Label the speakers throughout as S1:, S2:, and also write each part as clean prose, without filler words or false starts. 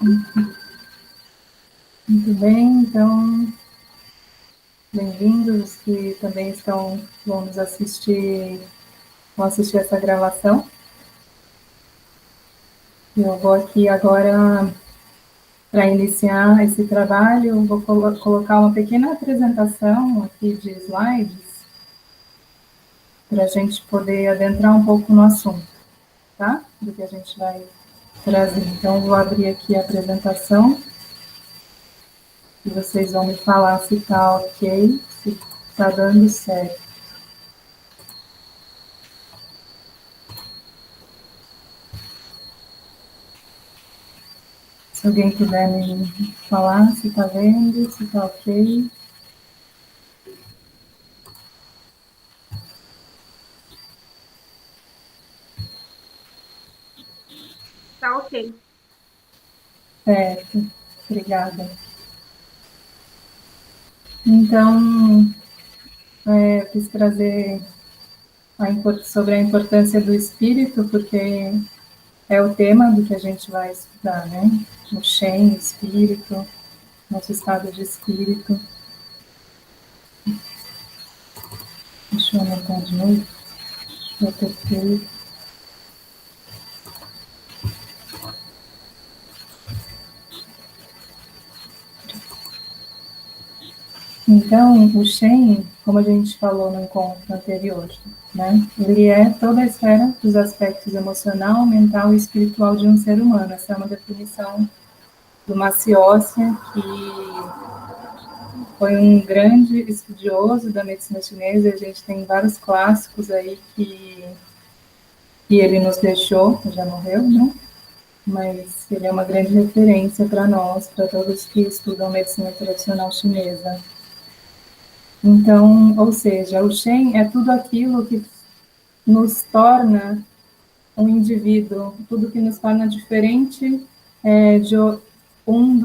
S1: Muito bem, então, bem-vindos que também vão nos assistir, vão assistir essa gravação. Eu vou aqui agora, para iniciar esse trabalho, vou colocar uma pequena apresentação aqui de slides, para a gente poder adentrar um pouco no assunto, tá? Do que a gente vai trazer. Então, vou abrir aqui a apresentação, e vocês vão me falar se está ok, se está dando certo. Se alguém puder me falar se está vendo, se está ok.
S2: Tá ok.
S1: Certo, obrigada. Então, quis trazer sobre a importância do espírito, porque é o tema do que a gente vai estudar, né? O Shen, o espírito, nosso estado de espírito. Deixa eu anotar de novo. Já perfeito. Então, o Shen, como a gente falou no encontro anterior, né, ele é toda a esfera dos aspectos emocional, mental e espiritual de um ser humano. Essa é uma definição do Maciossia, que foi um grande estudioso da medicina chinesa. A gente tem vários clássicos aí que ele nos deixou, já morreu, né? Mas ele é uma grande referência para nós, para todos que estudam medicina tradicional chinesa. Então, ou seja, o Shen é tudo aquilo que nos torna um indivíduo, tudo que nos torna diferente de um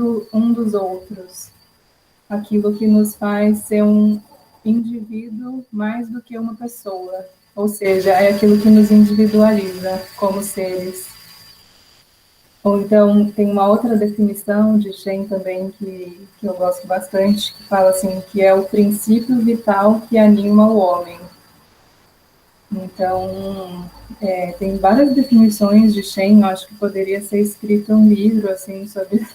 S1: dos outros, aquilo que nos faz ser um indivíduo mais do que uma pessoa, ou seja, é aquilo que nos individualiza como seres. Ou então, tem uma outra definição de Shen também que eu gosto bastante, que fala assim, que é o princípio vital que anima o homem. Então, tem várias definições de Shen. Eu acho que poderia ser escrito um livro assim sobre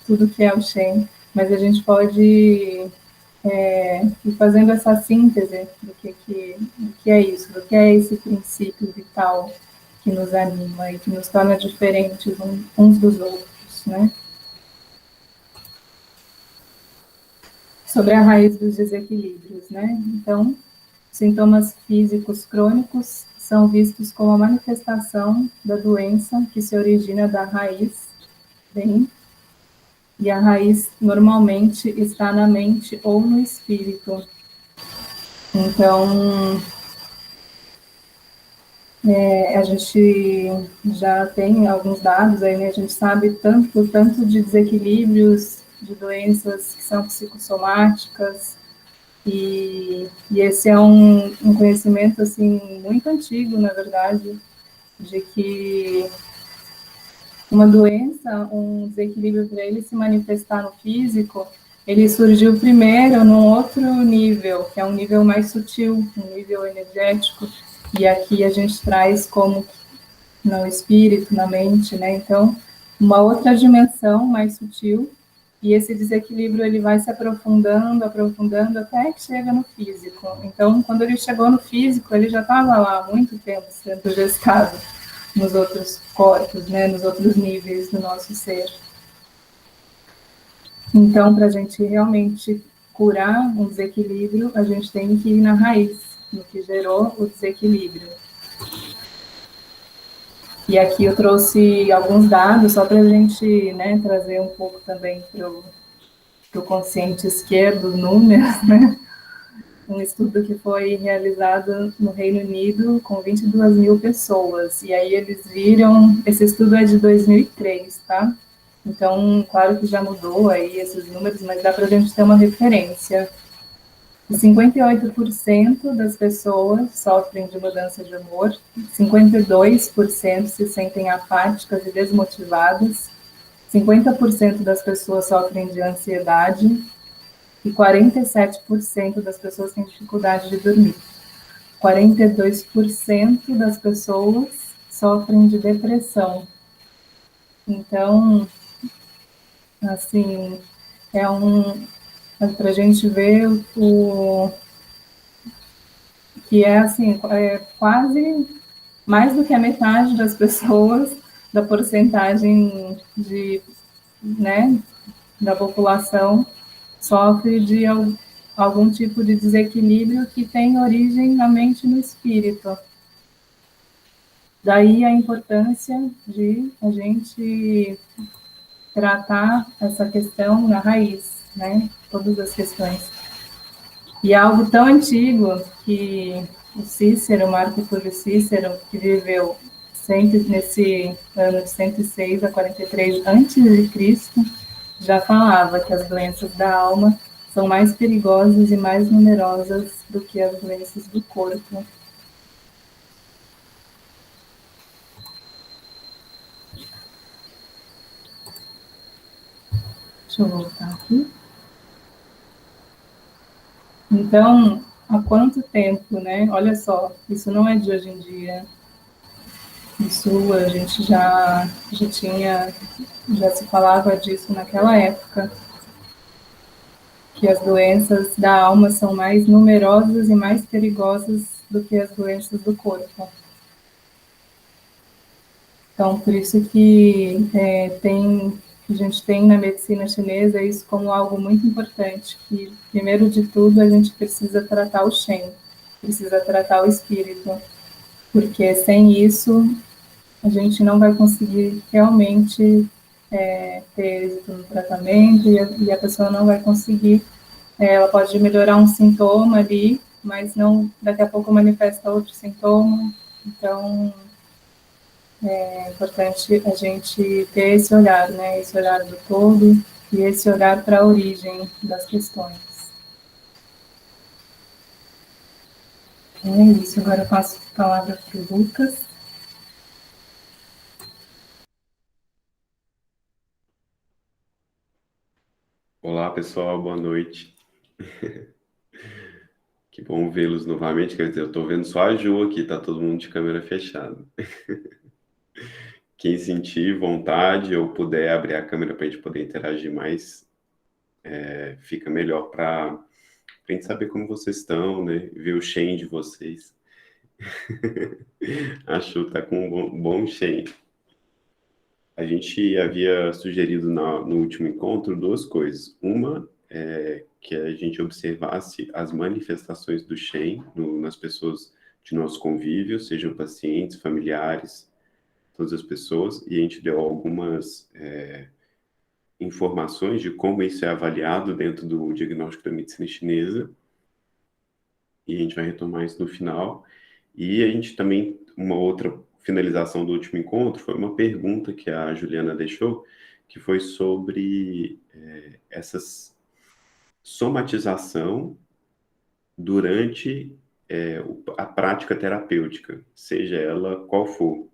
S1: tudo que é o Shen, mas a gente pode ir fazendo essa síntese do que é isso, do que é esse princípio vital que nos anima e que nos torna diferentes uns dos outros, né? Sobre a raiz dos desequilíbrios, né? Então, sintomas físicos crônicos são vistos como a manifestação da doença que se origina da raiz, bem, e a raiz normalmente está na mente ou no espírito. Então, a gente já tem alguns dados aí, né? A gente sabe tanto de desequilíbrios, de doenças que são psicossomáticas, e esse é um conhecimento, assim, muito antigo, na verdade, de que uma doença, um desequilíbrio para ele se manifestar no físico, ele surgiu primeiro num outro nível, que é um nível mais sutil, um nível energético, e aqui a gente traz como no espírito, na mente, né? Então, uma outra dimensão mais sutil, e esse desequilíbrio ele vai se aprofundando, aprofundando, até que chega no físico. Então, quando ele chegou no físico, ele já estava lá há muito tempo sendo gestado nos outros corpos, né? Nos outros níveis do nosso ser. Então, para a gente realmente curar um desequilíbrio, a gente tem que ir na raiz, no que gerou o desequilíbrio. E aqui eu trouxe alguns dados só para a gente, né, trazer um pouco também para o consciente esquerdo, números, né? Um estudo que foi realizado no Reino Unido com 22 mil pessoas. E aí eles viram, esse estudo é de 2003, tá? Então, claro que já mudou aí esses números, mas dá para a gente ter uma referência. 58% das pessoas sofrem de mudança de humor, 52% se sentem apáticas e desmotivadas, 50% das pessoas sofrem de ansiedade e 47% das pessoas têm dificuldade de dormir. 42% das pessoas sofrem de depressão. Então, assim, para a gente ver o que é assim, quase mais do que a metade das pessoas, da porcentagem de, né, da população sofre de algum tipo de desequilíbrio que tem origem na mente e no espírito. Daí a importância de a gente tratar essa questão na raiz, né? Todas as questões. E é algo tão antigo que o Cícero, Marco Túlio Cícero, que viveu nesse ano de 106 a 43 antes de Cristo, já falava que as doenças da alma são mais perigosas e mais numerosas do que as doenças do corpo. Deixa eu voltar aqui. Então, há quanto tempo, né? Olha só, isso não é de hoje em dia. Isso a gente já se falava disso naquela época, que as doenças da alma são mais numerosas e mais perigosas do que as doenças do corpo. Então, por isso que a gente tem na medicina chinesa isso como algo muito importante, que, primeiro de tudo, a gente precisa tratar o Shen, precisa tratar o espírito, porque sem isso a gente não vai conseguir realmente ter êxito no tratamento e a pessoa não vai conseguir, ela pode melhorar um sintoma ali, mas não daqui a pouco manifesta outro sintoma, então é importante a gente ter esse olhar, né? Esse olhar do todo e esse olhar para a origem das questões. É isso, agora eu passo a palavra para o Lucas.
S3: Olá, pessoal, boa noite. Que bom vê-los novamente. Quer dizer, eu estou vendo só a Ju aqui, tá todo mundo de câmera fechada. Quem sentir vontade ou puder abrir a câmera para a gente poder interagir mais, fica melhor para a gente saber como vocês estão, né? Ver o Shen de vocês. A Chu tá com um bom Shen. A gente havia sugerido no último encontro duas coisas. Uma é que a gente observasse as manifestações do Shen nas pessoas de nosso convívio, sejam pacientes, familiares, todas as pessoas, e a gente deu algumas informações de como isso é avaliado dentro do diagnóstico da medicina chinesa, e a gente vai retomar isso no final. E a gente também, uma outra finalização do último encontro, foi uma pergunta que a Juliana deixou, que foi sobre essas somatização durante a prática terapêutica, seja ela qual for,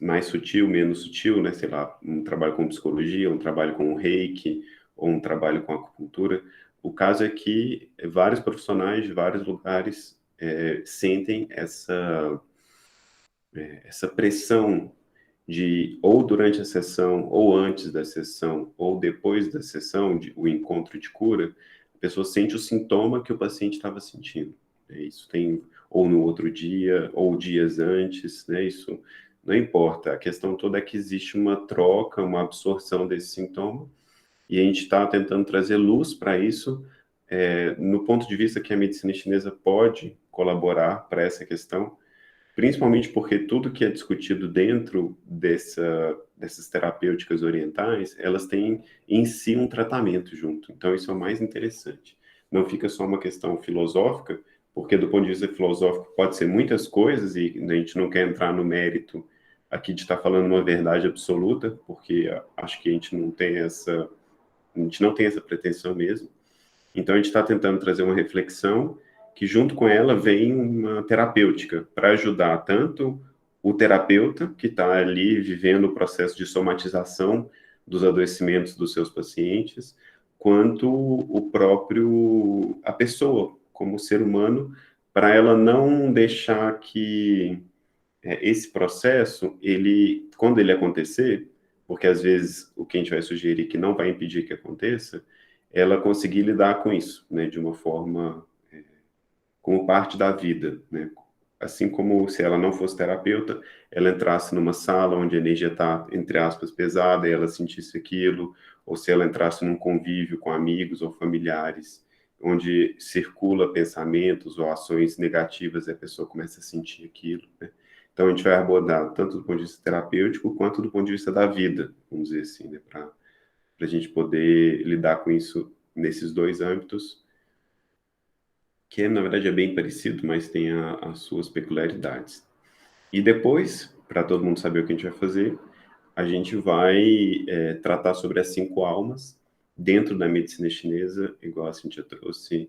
S3: mais sutil, menos sutil, né? Sei lá, um trabalho com psicologia, um trabalho com reiki, ou um trabalho com acupuntura. O caso é que vários profissionais de vários lugares sentem essa pressão de, ou durante a sessão, ou antes da sessão, ou depois da sessão, o encontro de cura, a pessoa sente o sintoma que o paciente estava sentindo. Isso tem, ou no outro dia, ou dias antes, né? Isso não importa. A questão toda é que existe uma troca, uma absorção desse sintoma, e a gente está tentando trazer luz para isso, no ponto de vista que a medicina chinesa pode colaborar para essa questão, principalmente porque tudo que é discutido dentro dessas terapêuticas orientais, elas têm em si um tratamento junto. Então, isso é o mais interessante. Não fica só uma questão filosófica, porque do ponto de vista filosófico pode ser muitas coisas, e a gente não quer entrar no mérito aqui de estar falando uma verdade absoluta, porque acho que a gente não tem essa pretensão mesmo. Então, a gente está tentando trazer uma reflexão que, junto com ela, vem uma terapêutica para ajudar tanto o terapeuta, que está ali vivendo o processo de somatização dos adoecimentos dos seus pacientes, quanto a pessoa, como ser humano, para ela não deixar que esse processo, quando ele acontecer, porque às vezes o que a gente vai sugerir que não vai impedir que aconteça, ela conseguir lidar com isso, né, de uma forma como parte da vida, né? Assim como se ela não fosse terapeuta, ela entrasse numa sala onde a energia está, entre aspas, pesada e ela sentisse aquilo, ou se ela entrasse num convívio com amigos ou familiares, onde circula pensamentos ou ações negativas e a pessoa começa a sentir aquilo, né? Então a gente vai abordar tanto do ponto de vista terapêutico quanto do ponto de vista da vida, vamos dizer assim, né? Para a gente poder lidar com isso nesses dois âmbitos que na verdade é bem parecido, mas tem as suas peculiaridades. E depois, para todo mundo saber o que a gente vai fazer, a gente vai tratar sobre as 5 almas. Dentro da medicina chinesa, igual a Cintia trouxe,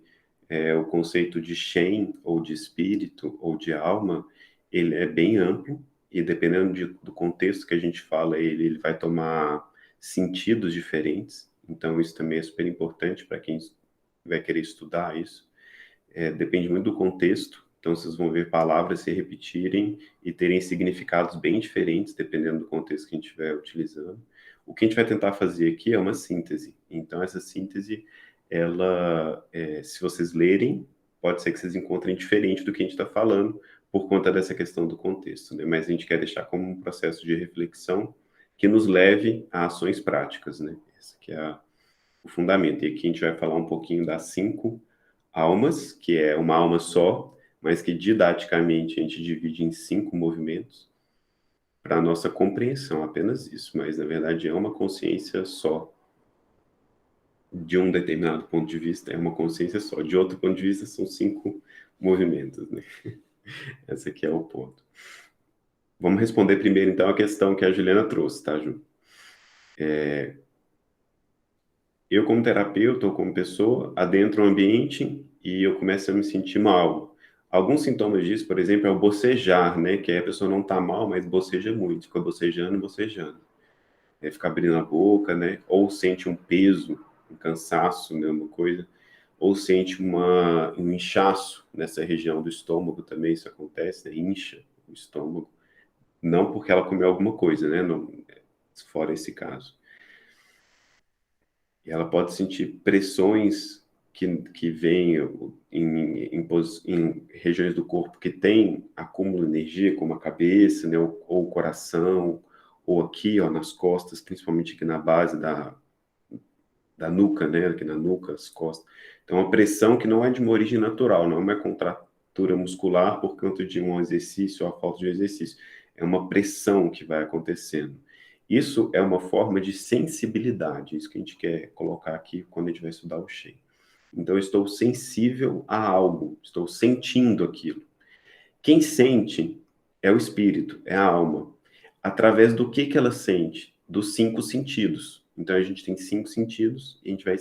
S3: o conceito de Shen, ou de espírito, ou de alma, ele é bem amplo, e dependendo do contexto que a gente fala, ele vai tomar sentidos diferentes. Então, isso também é super importante para quem vai querer estudar isso. Depende muito do contexto, então vocês vão ver palavras se repetirem e terem significados bem diferentes, dependendo do contexto que a gente estiver utilizando. O que a gente vai tentar fazer aqui é uma síntese. Então, essa síntese, se vocês lerem, pode ser que vocês encontrem diferente do que a gente está falando, por conta dessa questão do contexto, né? Mas a gente quer deixar como um processo de reflexão que nos leve a ações práticas, né? Esse que é o fundamento. E aqui a gente vai falar um pouquinho das 5 almas, que é uma alma só, mas que didaticamente a gente divide em 5 movimentos, para a nossa compreensão, apenas isso, mas na verdade é uma consciência só. De um determinado ponto de vista, é uma consciência só. De outro ponto de vista, são 5 movimentos, né? Esse aqui é o ponto. Vamos responder primeiro, então, a questão que a Juliana trouxe, tá, Ju? Eu, como terapeuta ou como pessoa, adentro o ambiente e eu começo a me sentir mal. Alguns sintomas disso, por exemplo, é o bocejar, né? Que aí a pessoa não tá mal, mas boceja muito, fica bocejando, bocejando. Fica abrindo a boca, né? Ou sente um peso, um cansaço, né? Uma coisa. Ou sente um inchaço nessa região do estômago também, isso acontece, né? Incha o estômago. Não porque ela comeu alguma coisa, né? Não, fora esse caso. E ela pode sentir pressões que vêm em regiões do corpo que tem acúmulo de energia, como a cabeça, né, ou o coração, ou aqui, ó, nas costas, principalmente aqui na base da nuca, né, aqui na nuca, as costas. Então, uma pressão que não é de uma origem natural, não é uma contratura muscular por conta de um exercício ou a falta de um exercício. É uma pressão que vai acontecendo. Isso é uma forma de sensibilidade, isso que a gente quer colocar aqui quando a gente vai estudar o Shen. Então, eu estou sensível a algo, estou sentindo aquilo. Quem sente é o espírito, é a alma. Através do que ela sente? Dos 5 sentidos. Então, a gente tem 5 sentidos e a gente vai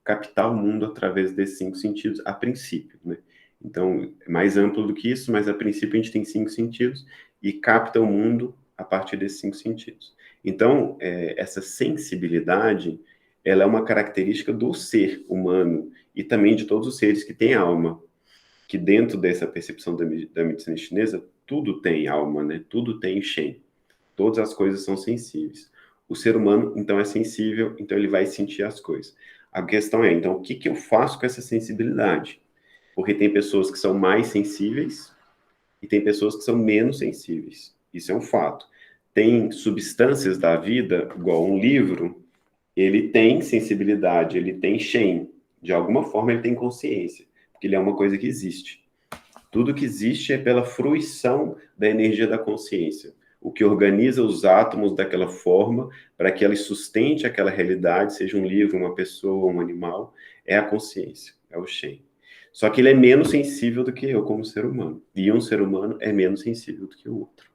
S3: captar o mundo através desses 5 sentidos, a princípio, né? Então, é mais amplo do que isso, mas a princípio a gente tem 5 sentidos e capta o mundo a partir desses 5 sentidos. Então, essa sensibilidade, ela é uma característica do ser humano e também de todos os seres que têm alma, que dentro dessa percepção da medicina chinesa, tudo tem alma, né? Tudo tem Shen. Todas as coisas são sensíveis. O ser humano, então, é sensível, então ele vai sentir as coisas. A questão é, então, o que eu faço com essa sensibilidade? Porque tem pessoas que são mais sensíveis e tem pessoas que são menos sensíveis. Isso é um fato. Tem substâncias da vida, igual um livro, ele tem sensibilidade, ele tem Shen. De alguma forma ele tem consciência, porque ele é uma coisa que existe. Tudo que existe é pela fruição da energia da consciência. O que organiza os átomos daquela forma para que ela sustente aquela realidade, seja um livro, uma pessoa, um animal, é a consciência, é o Shen. Só que ele é menos sensível do que eu como ser humano. E um ser humano é menos sensível do que o outro.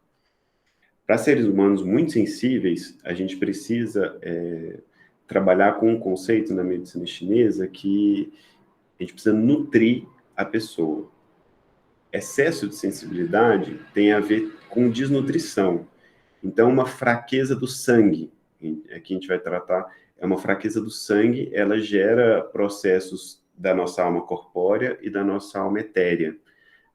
S3: Para seres humanos muito sensíveis, a gente precisa trabalhar com um conceito na medicina chinesa que a gente precisa nutrir a pessoa. excesso de sensibilidade tem a ver com desnutrição. Então, uma fraqueza do sangue, aqui a gente vai tratar, é uma fraqueza do sangue, ela gera processos da nossa alma corpórea e da nossa alma etérea.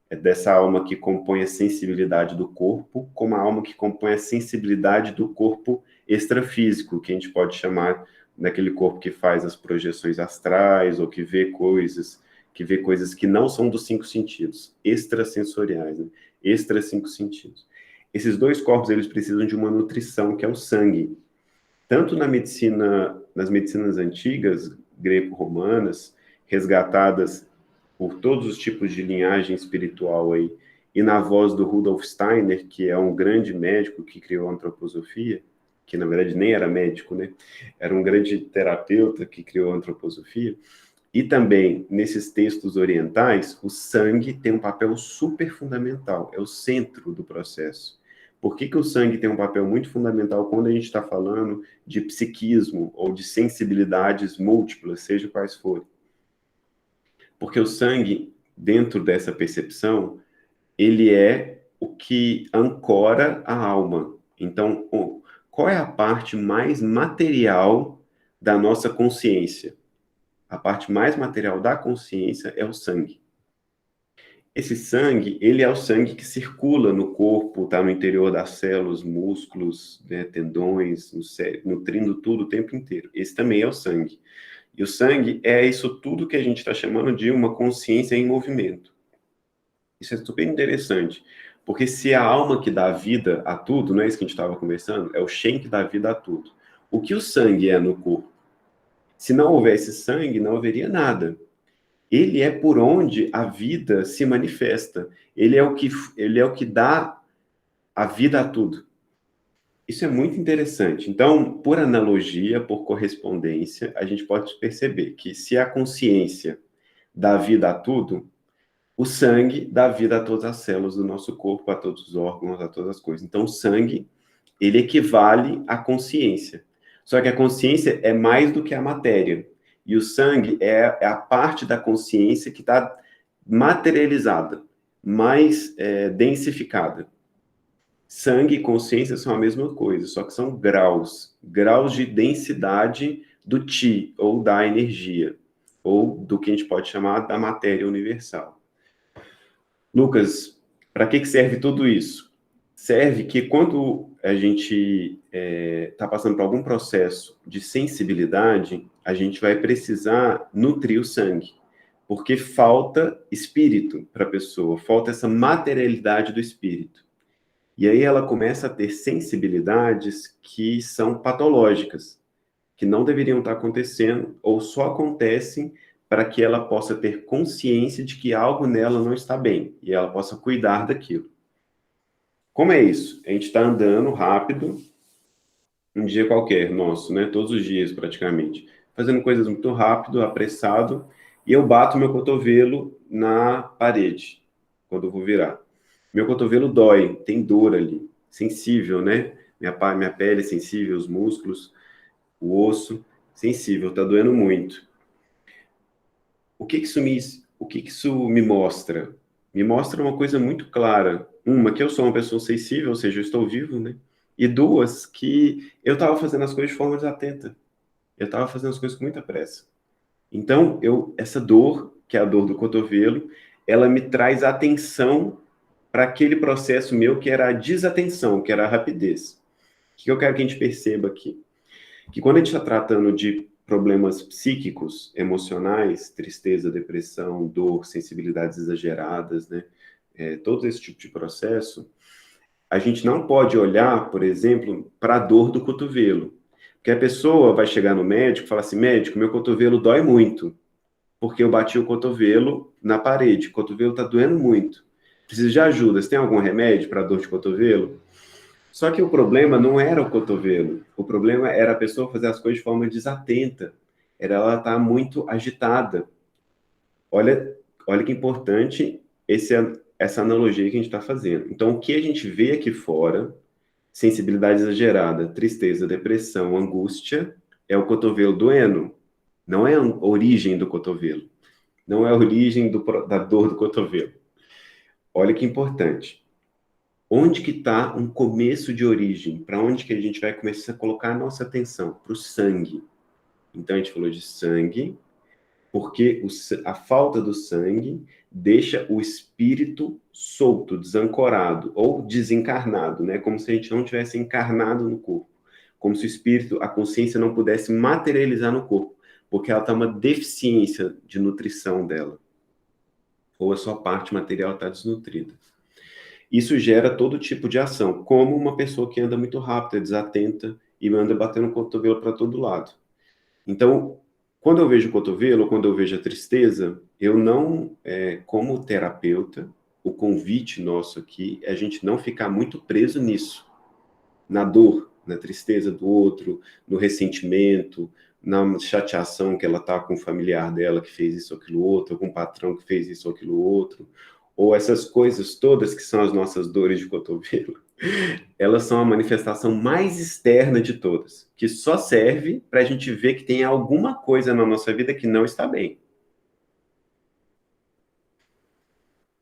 S3: É dessa alma que compõe a sensibilidade do corpo, como a alma que compõe a sensibilidade do corpo extrafísico, que a gente pode chamar daquele corpo que faz as projeções astrais, ou que vê coisas que não são dos 5 sentidos, extrasensoriais, né? Extra 5 sentidos. Esses dois corpos, eles precisam de uma nutrição, que é o sangue. Tanto na medicina, nas medicinas antigas, greco-romanas, resgatadas por todos os tipos de linhagem espiritual aí, e na voz do Rudolf Steiner, que é um grande médico que criou a antroposofia, que na verdade nem era médico, né? Era um grande terapeuta que criou a antroposofia. E também, nesses textos orientais, o sangue tem um papel super fundamental, é o centro do processo. Por que que o sangue tem um papel muito fundamental quando a gente está falando de psiquismo ou de sensibilidades múltiplas, seja quais forem? Porque o sangue, dentro dessa percepção, ele é o que ancora a alma. Então, qual é a parte mais material da nossa consciência? A parte mais material da consciência é o sangue. Esse sangue, ele é o sangue que circula no corpo, está no interior das células, músculos, né, tendões, no cérebro, nutrindo tudo o tempo inteiro. Esse também é o sangue. E o sangue é isso tudo que a gente está chamando de uma consciência em movimento. Isso é super interessante, porque se a alma que dá vida a tudo, não é isso que a gente estava conversando? É o Shen que dá vida a tudo. O que o sangue é no corpo? Se não houvesse sangue, não haveria nada. Ele é por onde a vida se manifesta. Ele é o que dá a vida a tudo. Isso é muito interessante. Então, por analogia, por correspondência, a gente pode perceber que se a consciência dá vida a tudo, o sangue dá vida a todas as células do nosso corpo, a todos os órgãos, a todas as coisas. Então, o sangue, ele equivale à consciência. Só que a consciência é mais do que a matéria. E o sangue é a parte da consciência que está materializada, mais densificada. Sangue e consciência são a mesma coisa, só que são graus. Graus de densidade do Ti, ou da energia, ou do que a gente pode chamar da matéria universal. Lucas, para que serve tudo isso? Serve que quando a gente está passando por algum processo de sensibilidade, a gente vai precisar nutrir o sangue, porque falta espírito para a pessoa, falta essa materialidade do espírito. E aí ela começa a ter sensibilidades que são patológicas, que não deveriam estar acontecendo, ou só acontecem para que ela possa ter consciência de que algo nela não está bem, e ela possa cuidar daquilo. Como é isso? A gente está andando rápido, um dia qualquer, nosso, né? Todos os dias, praticamente. Fazendo coisas muito rápido, apressado, e eu bato meu cotovelo na parede, quando eu vou virar. Meu cotovelo dói, tem dor ali, sensível, né? Minha pele é sensível, os músculos, o osso, sensível, tá doendo muito. O que que isso me mostra? Me mostra uma coisa muito clara. Uma, que eu sou uma pessoa sensível, ou seja, eu estou vivo, né? E duas, que eu estava fazendo as coisas de forma desatenta. Eu estava fazendo as coisas com muita pressa. Então, essa dor, que é a dor do cotovelo, ela me traz atenção para aquele processo meu que era a desatenção, que era a rapidez. O que eu quero que a gente perceba aqui? Que quando a gente está tratando de problemas psíquicos, emocionais, tristeza, depressão, dor, sensibilidades exageradas, né? Todo esse tipo de processo, a gente não pode olhar, por exemplo, para a dor do cotovelo. Porque a pessoa vai chegar no médico e falar assim, médico, meu cotovelo dói muito, porque eu bati o cotovelo na parede, o cotovelo está doendo muito. Preciso de ajuda, você tem algum remédio para dor de cotovelo? Só que o problema não era o cotovelo, o problema era a pessoa fazer as coisas de forma desatenta, era ela estar muito agitada. Olha que importante essa analogia que a gente está fazendo. Então, o que a gente vê aqui fora, sensibilidade exagerada, tristeza, depressão, angústia, é o cotovelo doendo. Não é a origem do cotovelo. Não é a origem da dor do cotovelo. olha que importante. Onde que está um começo de origem? Para onde que a gente vai começar a colocar a nossa atenção? Para o sangue. Então, a gente falou de sangue, porque a falta do sangue deixa o espírito solto, desancorado ou desencarnado, né? Como se a gente não tivesse encarnado no corpo. Como se o espírito, a consciência não pudesse materializar no corpo, porque ela está uma deficiência de nutrição dela. Ou a sua parte material está desnutrida. Isso gera todo tipo de ação, como uma pessoa que anda muito rápido, é desatenta e anda batendo o cotovelo para todo lado. Então, quando eu vejo o cotovelo, quando eu vejo a tristeza, eu não, como terapeuta, o convite nosso aqui é a gente não ficar muito preso nisso, na dor, na tristeza do outro, no ressentimento, na chateação que ela está com o familiar dela que fez isso ou aquilo outro, com o patrão que fez isso ou aquilo outro, ou essas coisas todas que são as nossas dores de cotovelo, elas são a manifestação mais externa de todas, que só serve para a gente ver que tem alguma coisa na nossa vida que não está bem.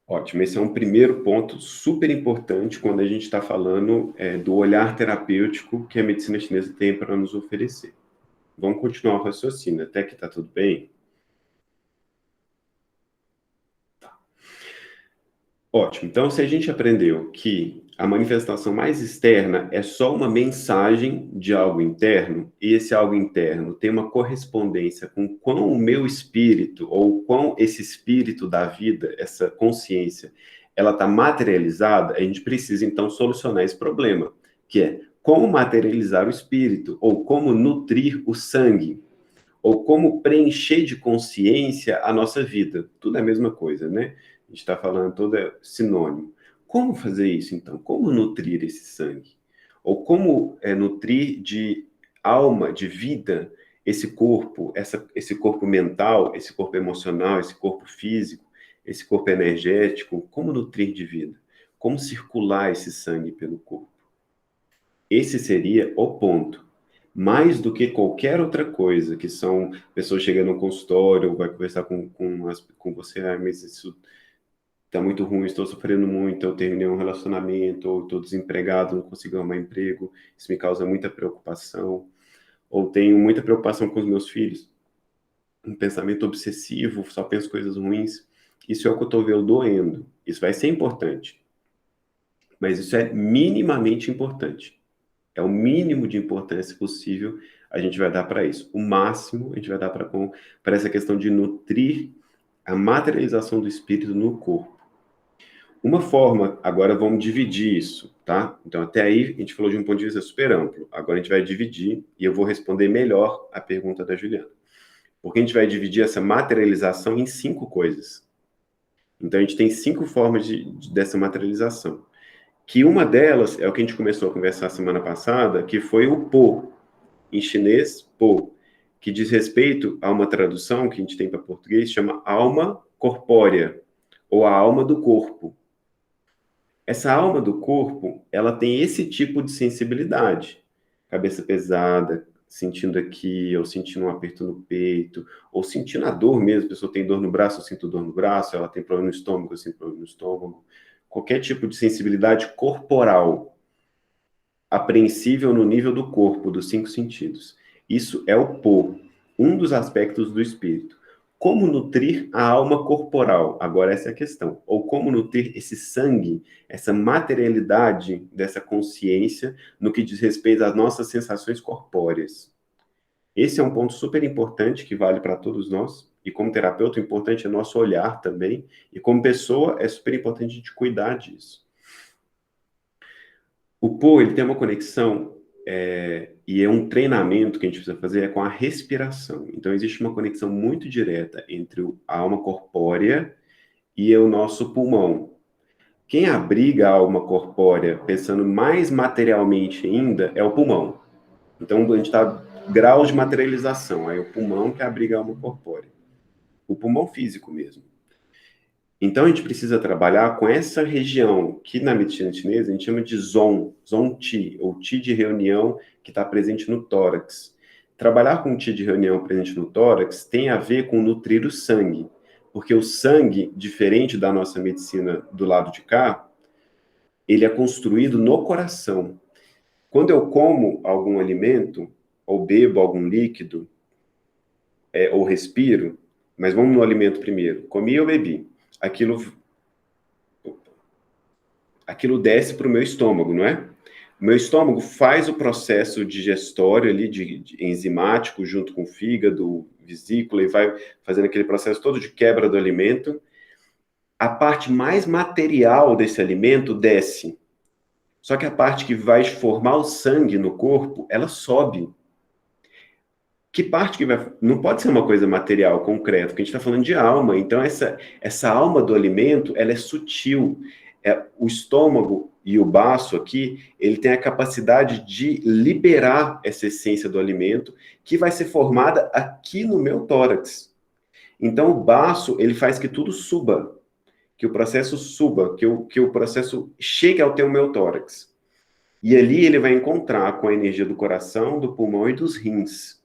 S3: Ótimo, esse é um primeiro ponto super importante quando a gente está falando do olhar terapêutico que a medicina chinesa tem para nos oferecer. Vamos continuar o raciocínio, até que está tudo bem? Ótimo. Então, se a gente aprendeu que a manifestação mais externa é só uma mensagem de algo interno, e esse algo interno tem uma correspondência com quão o meu espírito, ou quão esse espírito da vida, essa consciência, ela está materializada, a gente precisa, então, solucionar esse problema, que é como materializar o espírito, ou como nutrir o sangue, ou como preencher de consciência a nossa vida. Tudo é a mesma coisa, né? A gente está falando, todo é sinônimo. Como fazer isso, então? Como nutrir esse sangue? Ou como nutrir de alma, de vida, esse corpo, esse corpo mental, esse corpo emocional, esse corpo físico, esse corpo energético? Como nutrir de vida? Como circular esse sangue pelo corpo? Esse seria o ponto. Mais do que qualquer outra coisa, que são pessoas chegando no consultório, vai conversar com você, mas isso tá muito ruim, estou sofrendo muito, eu terminei um relacionamento, ou estou desempregado, não consigo arrumar emprego, isso me causa muita preocupação, ou tenho muita preocupação com os meus filhos, um pensamento obsessivo, só penso coisas ruins, isso é o cotovelo doendo, isso vai ser importante, mas isso é minimamente importante. É o mínimo de importância possível a gente vai dar para isso. O máximo a gente vai dar para essa questão de nutrir a materialização do espírito no corpo. Uma forma, agora vamos dividir isso, tá? Então, até aí a gente falou de um ponto de vista super amplo. Agora a gente vai dividir e eu vou responder melhor a pergunta da Juliana. Porque a gente vai dividir essa materialização em 5 coisas. Então, a gente tem 5 formas dessa materialização. Que uma delas é o que a gente começou a conversar semana passada, que foi o Po, em chinês, Po, que diz respeito a uma tradução que a gente tem para português, chama alma corpórea, ou a alma do corpo. Essa alma do corpo, ela tem esse tipo de sensibilidade. Cabeça pesada, sentindo aqui, ou sentindo um aperto no peito, ou sentindo a dor mesmo. A pessoa tem dor no braço, eu sinto dor no braço, ela tem problema no estômago, eu sinto problema no estômago. Qualquer tipo de sensibilidade corporal, apreensível no nível do corpo, dos 5 sentidos. Isso é o Po, um dos aspectos do espírito. Como nutrir a alma corporal? Agora essa é a questão. Ou como nutrir esse sangue, essa materialidade dessa consciência no que diz respeito às nossas sensações corpóreas. Esse é um ponto super importante que vale para todos nós. E como terapeuta, o importante é nosso olhar também. E como pessoa, é super importante a gente cuidar disso. O Po, ele tem uma conexão, e é um treinamento que a gente precisa fazer, é com a respiração. Então, existe uma conexão muito direta entre a alma corpórea e o nosso pulmão. Quem abriga a alma corpórea, pensando mais materialmente ainda, é o pulmão. Então, a gente está grau de materialização, aí o pulmão que abriga a alma corpórea. O pulmão físico mesmo. Então, a gente precisa trabalhar com essa região, que na medicina chinesa a gente chama de Zong Qi, ou Qi de reunião, que está presente no tórax. Trabalhar com o Qi de reunião presente no tórax tem a ver com nutrir o sangue, Porque o sangue, diferente da nossa medicina do lado de cá, ele é construído no coração. Quando eu como algum alimento, ou bebo algum líquido, ou respiro, mas vamos no alimento primeiro. Comi ou bebi? Aquilo desce para o meu estômago, não é? O meu estômago faz o processo digestório ali, de enzimático, junto com o fígado, vesícula, e vai fazendo aquele processo todo de quebra do alimento. A parte mais material desse alimento desce. Só que a parte que vai formar o sangue no corpo, ela sobe. Que parte que vai... Não pode ser uma coisa material, concreta, porque a gente está falando de alma. Então, essa alma do alimento, ela é sutil. O estômago e o baço aqui, ele tem a capacidade de liberar essa essência do alimento, que vai ser formada aqui no meu tórax. Então, o baço, ele faz que tudo suba, que o processo suba, que o processo chegue ao teu meu tórax. E ali ele vai encontrar com a energia do coração, do pulmão e dos rins.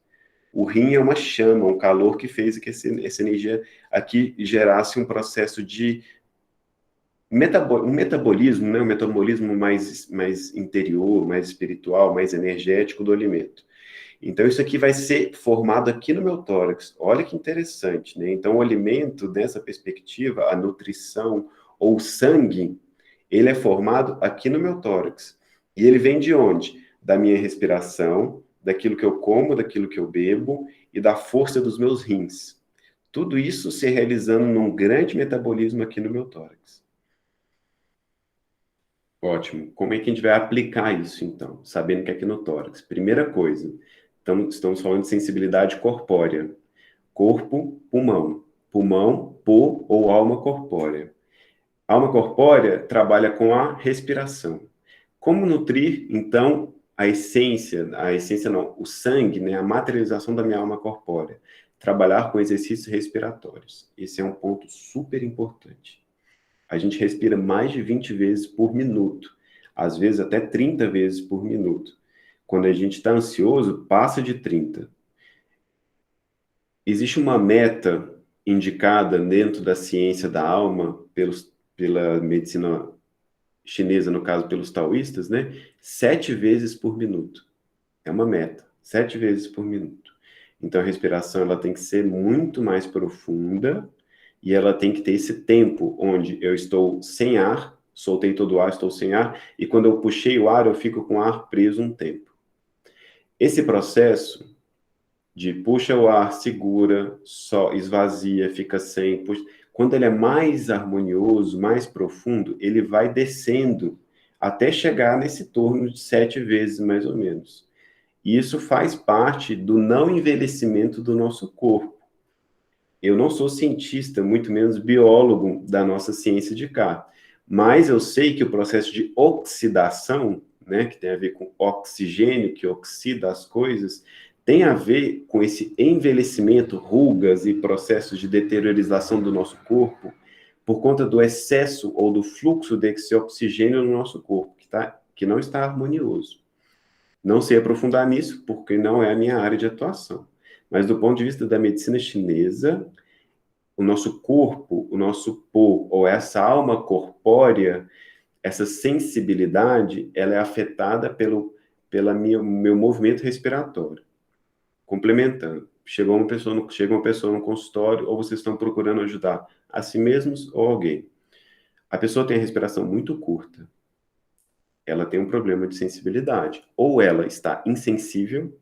S3: O rim é uma chama, um calor que fez que essa energia aqui gerasse um processo de um metabolismo, né? Um metabolismo mais interior, mais espiritual, mais energético do alimento. Então, isso aqui vai ser formado aqui no meu tórax. Olha que interessante, né? Então, o alimento, dessa perspectiva, a nutrição ou o sangue, ele é formado aqui no meu tórax. E ele vem de onde? Da minha respiração, daquilo que eu como, daquilo que eu bebo e da força dos meus rins. Tudo isso se realizando num grande metabolismo aqui no meu tórax. Ótimo. Como é que a gente vai aplicar isso, então? Sabendo que é aqui no tórax. Primeira coisa, estamos falando de sensibilidade corpórea. Corpo, pulmão. Pulmão, pô ou alma corpórea. Alma corpórea trabalha com a respiração. Como nutrir, então, a essência não, o sangue, né, a materialização da minha alma corpórea? Trabalhar com exercícios respiratórios. Esse é um ponto super importante. A gente respira mais de 20 vezes por minuto, às vezes até 30 vezes por minuto. Quando a gente está ansioso, passa de 30. Existe uma meta indicada dentro da ciência da alma, pela medicina chinesa, no caso, pelos taoístas, né? 7 vezes por minuto. É uma meta, 7 vezes por minuto. Então, a respiração ela tem que ser muito mais profunda e ela tem que ter esse tempo onde eu estou sem ar, soltei todo o ar, estou sem ar, e quando eu puxei o ar, eu fico com o ar preso um tempo. Esse processo de puxa o ar, segura, só esvazia, fica sem, puxa. Quando ele é mais harmonioso, mais profundo, ele vai descendo até chegar nesse torno de 7 vezes, mais ou menos. E isso faz parte do não envelhecimento do nosso corpo. Eu não sou cientista, muito menos biólogo da nossa ciência de cá, mas eu sei que o processo de oxidação, né, que tem a ver com oxigênio, que oxida as coisas, tem a ver com esse envelhecimento, rugas e processos de deteriorização do nosso corpo, por conta do excesso ou do fluxo desse oxigênio no nosso corpo, que não está harmonioso. Não sei aprofundar nisso, porque não é a minha área de atuação. Mas do ponto de vista da medicina chinesa, o nosso corpo, o nosso po, ou essa alma corpórea, essa sensibilidade, ela é afetada pelo meu movimento respiratório. Complementando, chega uma pessoa no consultório, ou vocês estão procurando ajudar a si mesmos ou alguém. A pessoa tem a respiração muito curta. Ela tem um problema de sensibilidade. Ou ela está insensível,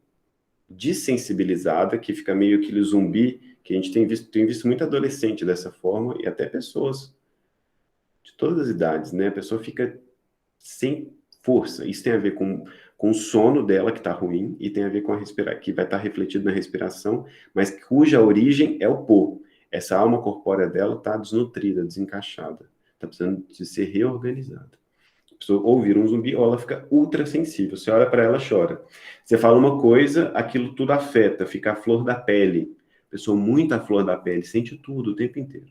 S3: desensibilizada, que fica meio aquele zumbi, que a gente tem visto muito adolescente dessa forma, e até pessoas de todas as idades, né? A pessoa fica sem força. Isso tem a ver com o sono dela, que está ruim, e tem a ver com que vai estar refletido na respiração, mas cuja origem é o po. Essa alma corpórea dela está desnutrida, desencaixada. Está precisando de ser reorganizada. A pessoa ou vira um zumbi, ou ela fica ultra sensível. Você olha para ela, chora. Você fala uma coisa, aquilo tudo afeta, fica a flor da pele. A pessoa muito à flor da pele, sente tudo o tempo inteiro.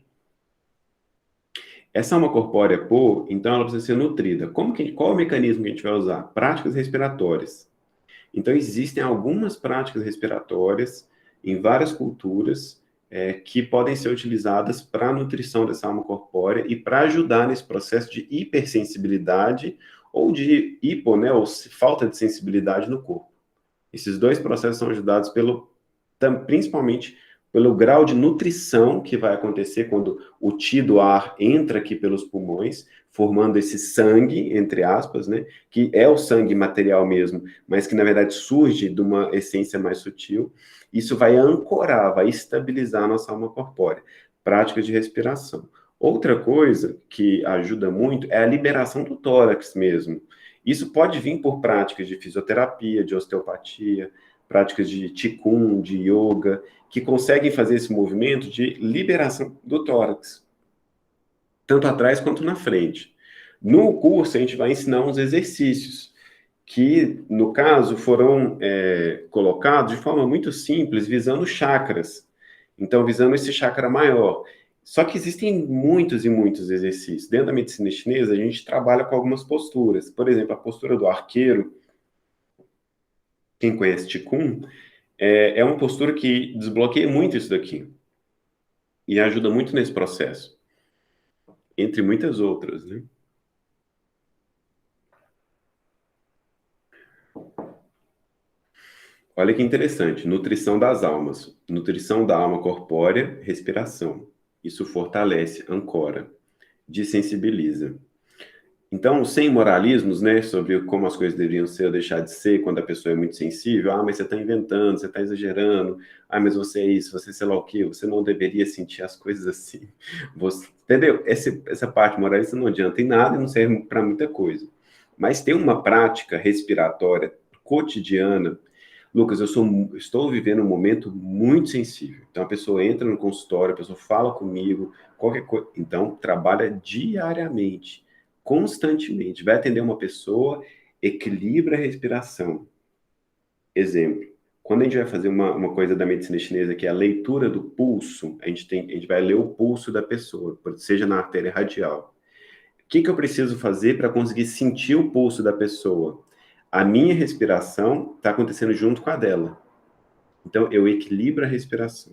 S3: Essa alma corpórea po, então ela precisa ser nutrida. Qual o mecanismo que a gente vai usar? Práticas respiratórias. Então existem algumas práticas respiratórias em várias culturas que podem ser utilizadas para a nutrição dessa alma corpórea e para ajudar nesse processo de hipersensibilidade ou de hipo, né, ou falta de sensibilidade no corpo. Esses dois processos são ajudados principalmente pelo grau de nutrição que vai acontecer quando o Ti do ar entra aqui pelos pulmões, formando esse sangue, entre aspas, né, que é o sangue material mesmo, mas que na verdade surge de uma essência mais sutil. Isso vai ancorar, vai estabilizar a nossa alma corpórea. Prática de respiração. Outra coisa que ajuda muito é a liberação do tórax mesmo. Isso pode vir por práticas de fisioterapia, de osteopatia, práticas de Qigong, de yoga, que conseguem fazer esse movimento de liberação do tórax, tanto atrás quanto na frente. No curso, a gente vai ensinar uns exercícios que, no caso, foram colocados de forma muito simples, visando chakras. Então, visando esse chakra maior. Só que existem muitos e muitos exercícios. Dentro da medicina chinesa, a gente trabalha com algumas posturas. Por exemplo, a postura do arqueiro, quem conhece Qigong, é uma postura que desbloqueia muito isso daqui. E ajuda muito nesse processo. Entre muitas outras, né? Olha que interessante. Nutrição das almas. Nutrição da alma corpórea, respiração. Isso fortalece, ancora, desensibiliza. Então, sem moralismos, né, sobre como as coisas deveriam ser ou deixar de ser quando a pessoa é muito sensível. Ah, mas você está inventando, você está exagerando. Ah, mas você é isso, você sei lá o quê. Você não deveria sentir as coisas assim. Entendeu? Essa parte moralista não adianta em nada e não serve para muita coisa. Mas tem uma prática respiratória cotidiana. Lucas, estou vivendo um momento muito sensível. Então, a pessoa entra no consultório, a pessoa fala comigo, qualquer coisa. Então, trabalha diariamente, constantemente. Vai atender uma pessoa, equilibra a respiração. Exemplo, quando a gente vai fazer uma coisa da medicina chinesa, que é a leitura do pulso, a gente vai ler o pulso da pessoa, seja na artéria radial. O que eu preciso fazer para conseguir sentir o pulso da pessoa? A minha respiração está acontecendo junto com a dela. Então, eu equilibro a respiração.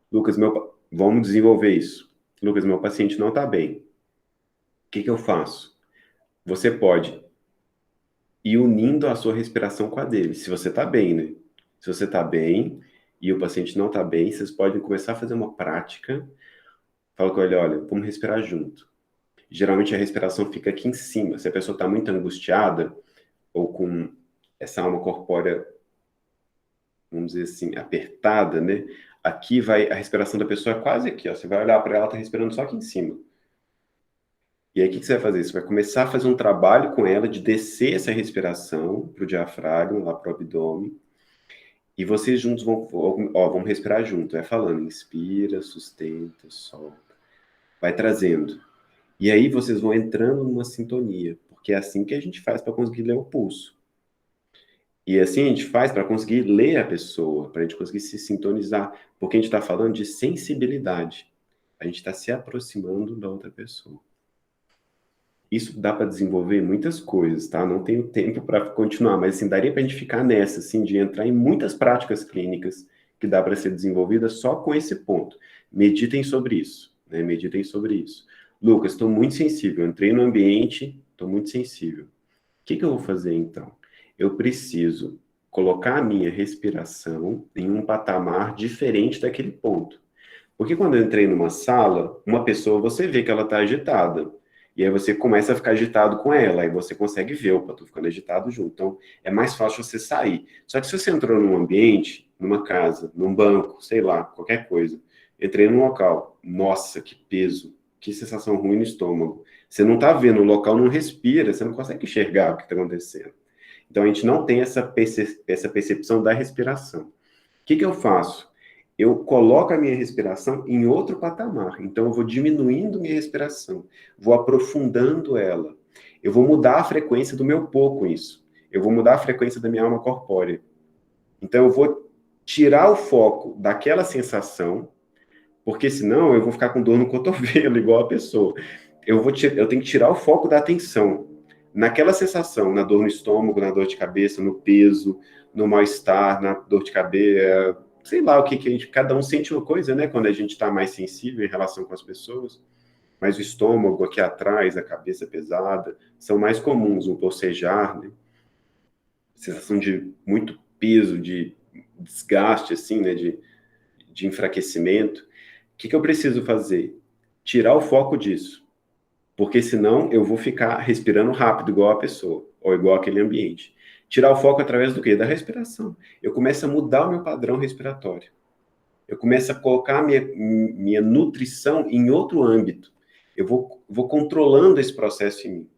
S3: Lucas, vamos desenvolver isso. Lucas, meu paciente não está bem. O que eu faço? Você pode ir unindo a sua respiração com a dele, se você está bem, né? Se você está bem e o paciente não está bem, vocês podem começar a fazer uma prática. Fala com ele, olha, vamos respirar junto. Geralmente a respiração fica aqui em cima. Se a pessoa está muito angustiada ou com essa alma corpórea, vamos dizer assim, apertada, né? Aqui a respiração da pessoa é quase aqui, ó. Você vai olhar para ela, tá respirando só aqui em cima. E aí, o que você vai fazer? Você vai começar a fazer um trabalho com ela de descer essa respiração para o diafragma, lá para o abdômen. E vocês juntos vão respirar junto. Vai falando, inspira, sustenta, solta. Vai trazendo. E aí vocês vão entrando numa sintonia, porque é assim que a gente faz para conseguir ler o pulso. E assim a gente faz para conseguir ler a pessoa, para a gente conseguir se sintonizar, porque a gente está falando de sensibilidade. A gente está se aproximando da outra pessoa. Isso dá para desenvolver muitas coisas, tá? Não tenho tempo para continuar, mas assim, daria para a gente ficar nessa, assim, de entrar em muitas práticas clínicas que dá para ser desenvolvida só com esse ponto. Meditem sobre isso, né? Meditem sobre isso. Lucas, estou muito sensível, entrei no ambiente, estou muito sensível. O que eu vou fazer então? Eu preciso colocar a minha respiração em um patamar diferente daquele ponto. Porque quando eu entrei numa sala, uma pessoa, você vê que ela está agitada. E aí você começa a ficar agitado com ela, aí você consegue ver, opa, tô ficando agitado junto. Então, é mais fácil você sair. Só que se você entrou num ambiente, numa casa, num banco, sei lá, qualquer coisa, entrei num local, nossa, que peso, que sensação ruim no estômago. Você não tá vendo, o local não respira, você não consegue enxergar o que está acontecendo. Então, a gente não tem essa percepção da respiração. O que eu faço? Eu coloco a minha respiração em outro patamar. Então, eu vou diminuindo minha respiração, vou aprofundando ela. Eu vou mudar a frequência do meu pô com isso. Eu vou mudar a frequência da minha alma corpórea. Então, eu vou tirar o foco daquela sensação, porque senão eu vou ficar com dor no cotovelo, igual a pessoa. Eu tenho que tirar o foco da atenção naquela sensação, na dor no estômago, na dor de cabeça, no peso, no mal-estar, na dor de cabeça, sei lá o que a gente, cada um sente uma coisa, né? Quando a gente está mais sensível em relação com as pessoas. Mas o estômago aqui atrás, a cabeça pesada, são mais comuns, o bocejar, né? Sensação de muito peso, de desgaste, assim, né? De enfraquecimento. O que eu preciso fazer? Tirar o foco disso. Porque senão eu vou ficar respirando rápido, igual a pessoa, ou igual aquele ambiente. Tirar o foco através do quê? Da respiração. Eu começo a mudar o meu padrão respiratório. Eu começo a colocar minha nutrição em outro âmbito. Eu vou controlando esse processo em mim.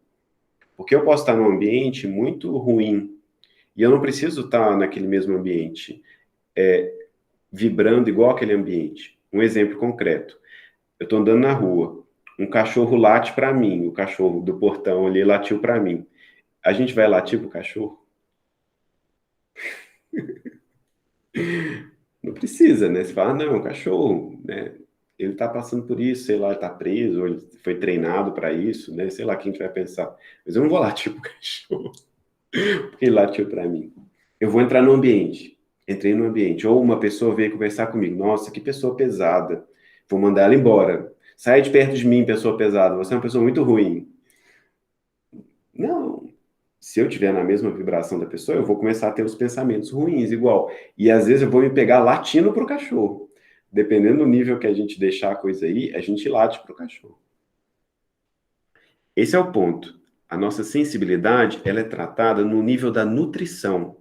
S3: Porque eu posso estar num ambiente muito ruim, e eu não preciso estar naquele mesmo ambiente, vibrando igual aquele ambiente. Um exemplo concreto. Eu estou andando na rua, um cachorro late para mim, o cachorro do portão ali latiu para mim. A gente vai latir pro cachorro? Não precisa, né? Você fala, ah, não, cachorro, né? Ele está passando por isso, sei lá, está preso, ou ele foi treinado para isso, né? Sei lá quem que vai pensar. Mas eu não vou latir pro cachorro, porque ele latiu para mim. Eu vou entrar no ambiente. Entrei no ambiente. Ou uma pessoa veio conversar comigo. Nossa, que pessoa pesada. Vou mandar ela embora. Sai de perto de mim, pessoa pesada. Você é uma pessoa muito ruim. Não. Se eu estiver na mesma vibração da pessoa, eu vou começar a ter os pensamentos ruins, igual. E às vezes eu vou me pegar latindo pro cachorro. Dependendo do nível que a gente deixar a coisa aí, a gente late pro cachorro. Esse é o ponto. A nossa sensibilidade, ela é tratada no nível da nutrição.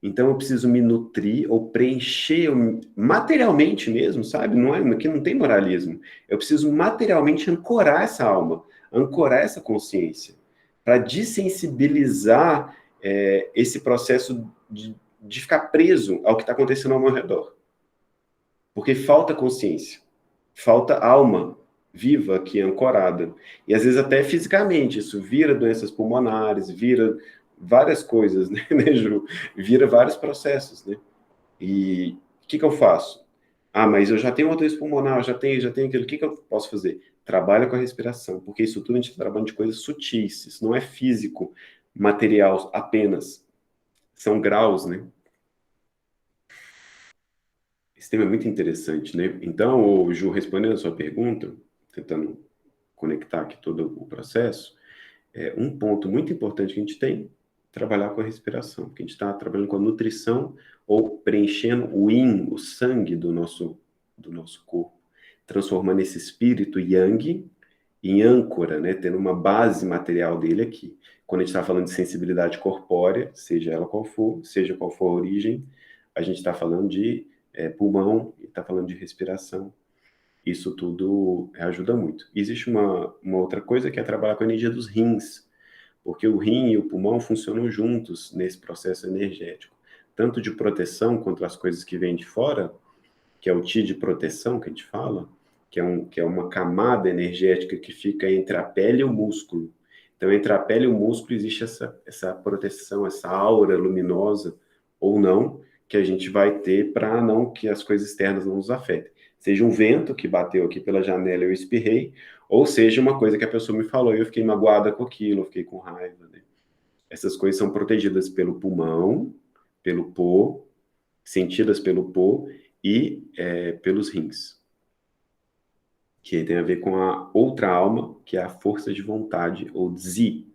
S3: Então eu preciso me nutrir ou preencher materialmente mesmo, sabe? Não é, aqui não tem moralismo. Eu preciso materialmente ancorar essa alma, ancorar essa consciência, para dessensibilizar esse processo de ficar preso ao que está acontecendo ao meu redor. Porque falta consciência, falta alma viva aqui, ancorada. E às vezes até fisicamente, isso vira doenças pulmonares, vira várias coisas, né, Ju? Vira vários processos, né? E o que eu faço? Ah, mas eu já tenho uma doença pulmonar, eu já tenho aquilo. O que eu posso fazer? Trabalha com a respiração, porque isso tudo a gente está trabalhando de coisas sutis, isso não é físico, material apenas. São graus, né? Esse tema é muito interessante, né? Então, Ju, respondendo a sua pergunta, tentando conectar aqui todo o processo, um ponto muito importante que a gente tem, trabalhar com a respiração, porque a gente está trabalhando com a nutrição ou preenchendo o yin, o sangue do nosso corpo, transformando esse espírito yang em âncora, né? Tendo uma base material dele aqui. Quando a gente está falando de sensibilidade corpórea, seja ela qual for, seja qual for a origem, a gente está falando de pulmão e está falando de respiração. Isso tudo ajuda muito. Existe uma outra coisa que é trabalhar com a energia dos rins, porque o rim e o pulmão funcionam juntos nesse processo energético, tanto de proteção contra as coisas que vêm de fora, que é o Ti de proteção que a gente fala, que é uma camada energética que fica entre a pele e o músculo. Então, entre a pele e o músculo existe essa proteção, essa aura luminosa, ou não, que a gente vai ter para não que as coisas externas não nos afetem. Seja um vento que bateu aqui pela janela e eu espirrei, ou seja uma coisa que a pessoa me falou e eu fiquei magoada com aquilo, eu fiquei com raiva, né? Essas coisas são protegidas pelo pulmão, pelo pô, sentidas pelo pô e pelos rins, que tem a ver com a outra alma, que é a força de vontade, ou Zi.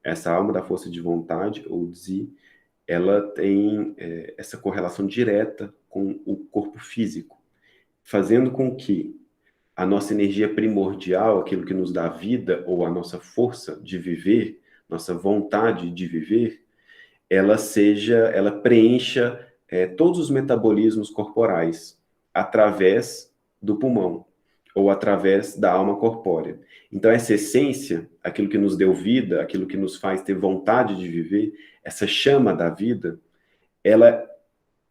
S3: Essa alma da força de vontade, ou Zi, ela tem essa correlação direta com o corpo físico, fazendo com que a nossa energia primordial, aquilo que nos dá vida, ou a nossa força de viver, nossa vontade de viver, ela preencha todos os metabolismos corporais através do pulmão ou através da alma corpórea. Então, essa essência, aquilo que nos deu vida, aquilo que nos faz ter vontade de viver, essa chama da vida, ela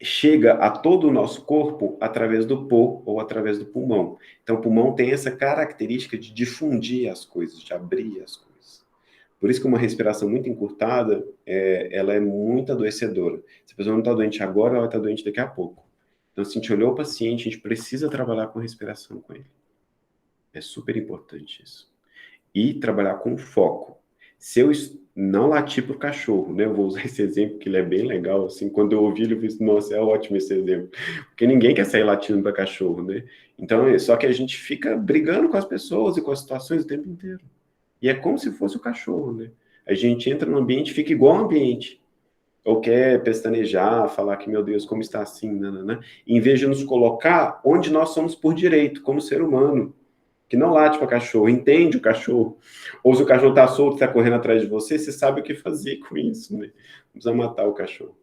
S3: chega a todo o nosso corpo através do pô ou através do pulmão. Então, o pulmão tem essa característica de difundir as coisas, de abrir as coisas. Por isso que uma respiração muito encurtada, ela é muito adoecedora. Se a pessoa não está doente agora, ela vai estar doente daqui a pouco. Então, se a gente olhou o paciente, a gente precisa trabalhar com respiração com ele. É super importante isso. E trabalhar com foco. Se eu não latir para o cachorro, né? Eu vou usar esse exemplo que ele é bem legal, assim, quando eu ouvi ele, eu disse, nossa, é ótimo esse exemplo, porque ninguém quer sair latindo para cachorro, né? Então, só que a gente fica brigando com as pessoas e com as situações o tempo inteiro. E é como se fosse o cachorro, né? A gente entra no ambiente, fica igual ao ambiente. Ou quer pestanejar, falar que, meu Deus, como está assim, né? Em vez de nos colocar onde nós somos por direito, como ser humano, que não late para cachorro, entende o cachorro. Ou se o cachorro está solto, está correndo atrás de você, você sabe o que fazer com isso, né? Não precisa matar o cachorro.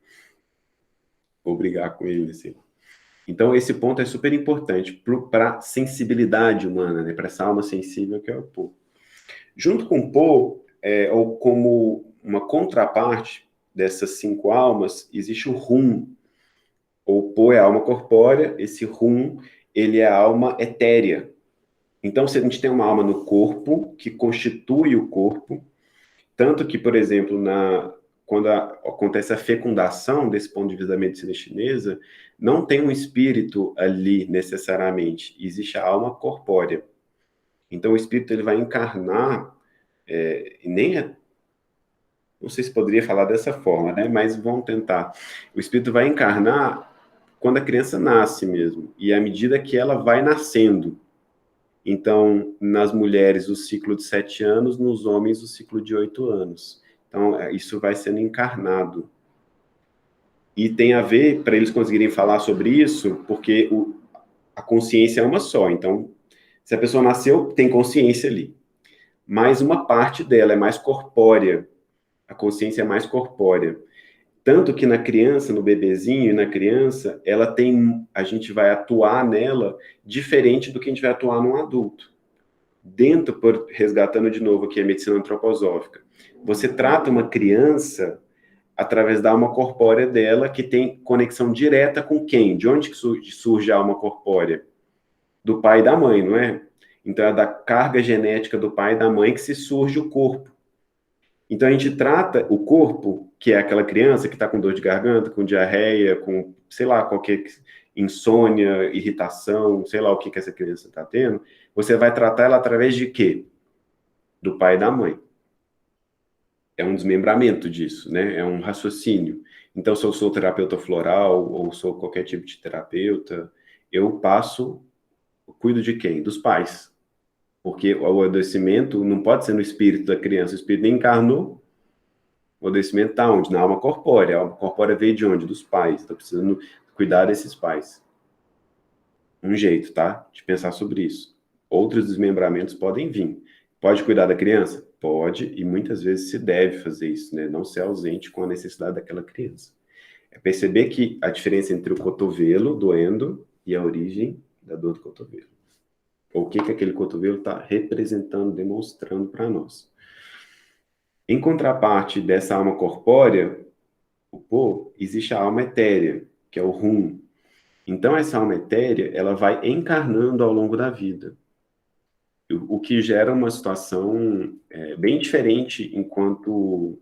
S3: Ou brigar com ele, assim. Então, esse ponto é super importante para a sensibilidade humana, né? Para essa alma sensível que é o Po. Junto com o Po, ou como uma contraparte dessas 5 almas, existe o Rum. O Po é a alma corpórea, esse Rum, ele é a alma etérea. Então, se a gente tem uma alma no corpo, que constitui o corpo, tanto que, por exemplo, quando acontece a fecundação, desse ponto de vista da medicina chinesa, não tem um espírito ali necessariamente, existe a alma corpórea. Então, o espírito ele vai encarnar, e nem não sei se poderia falar dessa forma, né? Mas vamos tentar. O espírito vai encarnar quando a criança nasce mesmo, e à medida que ela vai nascendo. Então, nas mulheres, o ciclo de 7 anos, nos homens, o ciclo de 8 anos. Então, isso vai sendo encarnado. E tem a ver, para eles conseguirem falar sobre isso, porque a consciência é uma só. Então, se a pessoa nasceu, tem consciência ali. Mas uma parte dela é mais corpórea. A consciência é mais corpórea. Tanto que na criança, no bebezinho e na criança, a gente vai atuar nela diferente do que a gente vai atuar num adulto. Dentro, resgatando de novo aqui a medicina antroposófica, você trata uma criança através da alma corpórea dela, que tem conexão direta com quem? De onde que surge a alma corpórea? Do pai e da mãe, não é? Então é da carga genética do pai e da mãe que se surge o corpo. Então a gente trata o corpo, que é aquela criança que está com dor de garganta, com diarreia, com, sei lá, qualquer insônia, irritação, sei lá o que essa criança está tendo, você vai tratar ela através de quê? Do pai e da mãe. É um desmembramento disso, né? É um raciocínio. Então, se eu sou terapeuta floral ou sou qualquer tipo de terapeuta, eu cuido de quem? Dos pais. Porque o adoecimento não pode ser no espírito da criança. O espírito nem encarnou. O adoecimento está onde? Na alma corpórea. A alma corpórea veio de onde? Dos pais. Estou precisando cuidar desses pais. Um jeito, tá? De pensar sobre isso. Outros desmembramentos podem vir. Pode cuidar da criança? Pode, e muitas vezes se deve fazer isso, né? Não ser ausente com a necessidade daquela criança. É perceber que a diferença entre o cotovelo doendo e a origem da dor do cotovelo. O que aquele cotovelo está representando, demonstrando para nós. Em contraparte dessa alma corpórea, o Po, existe a alma etérea, que é o Rum. Então, essa alma etérea, ela vai encarnando ao longo da vida. O que gera uma situação bem diferente enquanto...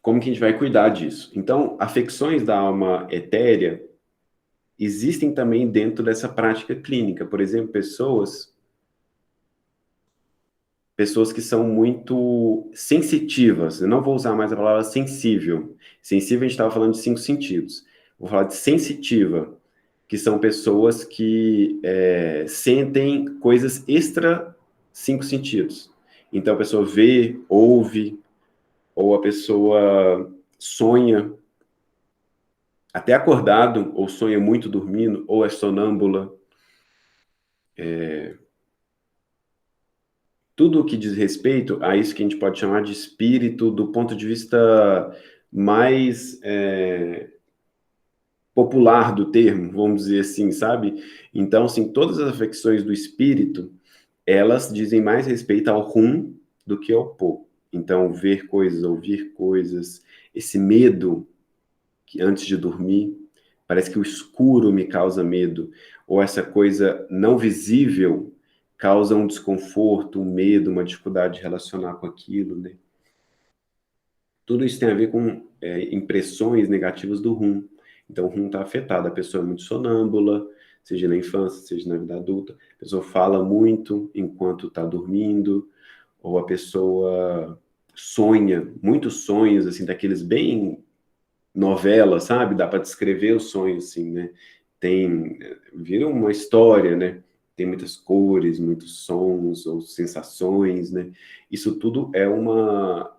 S3: Como que a gente vai cuidar disso? Então, afecções da alma etérea existem também dentro dessa prática clínica. Por exemplo, pessoas que são muito sensitivas. Eu não vou usar mais a palavra sensível. Sensível, a gente estava falando de 5 sentidos. Vou falar de sensitiva, que são pessoas que sentem coisas extra 5 sentidos. Então, a pessoa vê, ouve, ou a pessoa sonha, até acordado, ou sonha muito dormindo, ou é sonâmbula. Tudo o que diz respeito a isso que a gente pode chamar de espírito do ponto de vista mais popular do termo, vamos dizer assim, sabe? Então, assim, todas as afecções do espírito, elas dizem mais respeito ao rum do que ao po. Então, ver coisas, ouvir coisas, esse medo que antes de dormir, parece que o escuro me causa medo, ou essa coisa não visível causa um desconforto, um medo, uma dificuldade de relacionar com aquilo, né? Tudo isso tem a ver com impressões negativas do rum. Então, o rum está afetado, a pessoa é muito sonâmbula, seja na infância, seja na vida adulta. A pessoa fala muito enquanto está dormindo, ou a pessoa sonha, muitos sonhos, assim, daqueles bem novela, sabe? Dá para descrever os sonhos, assim, né? Vira uma história, né? Tem muitas cores, muitos sons ou sensações, né? Isso tudo é o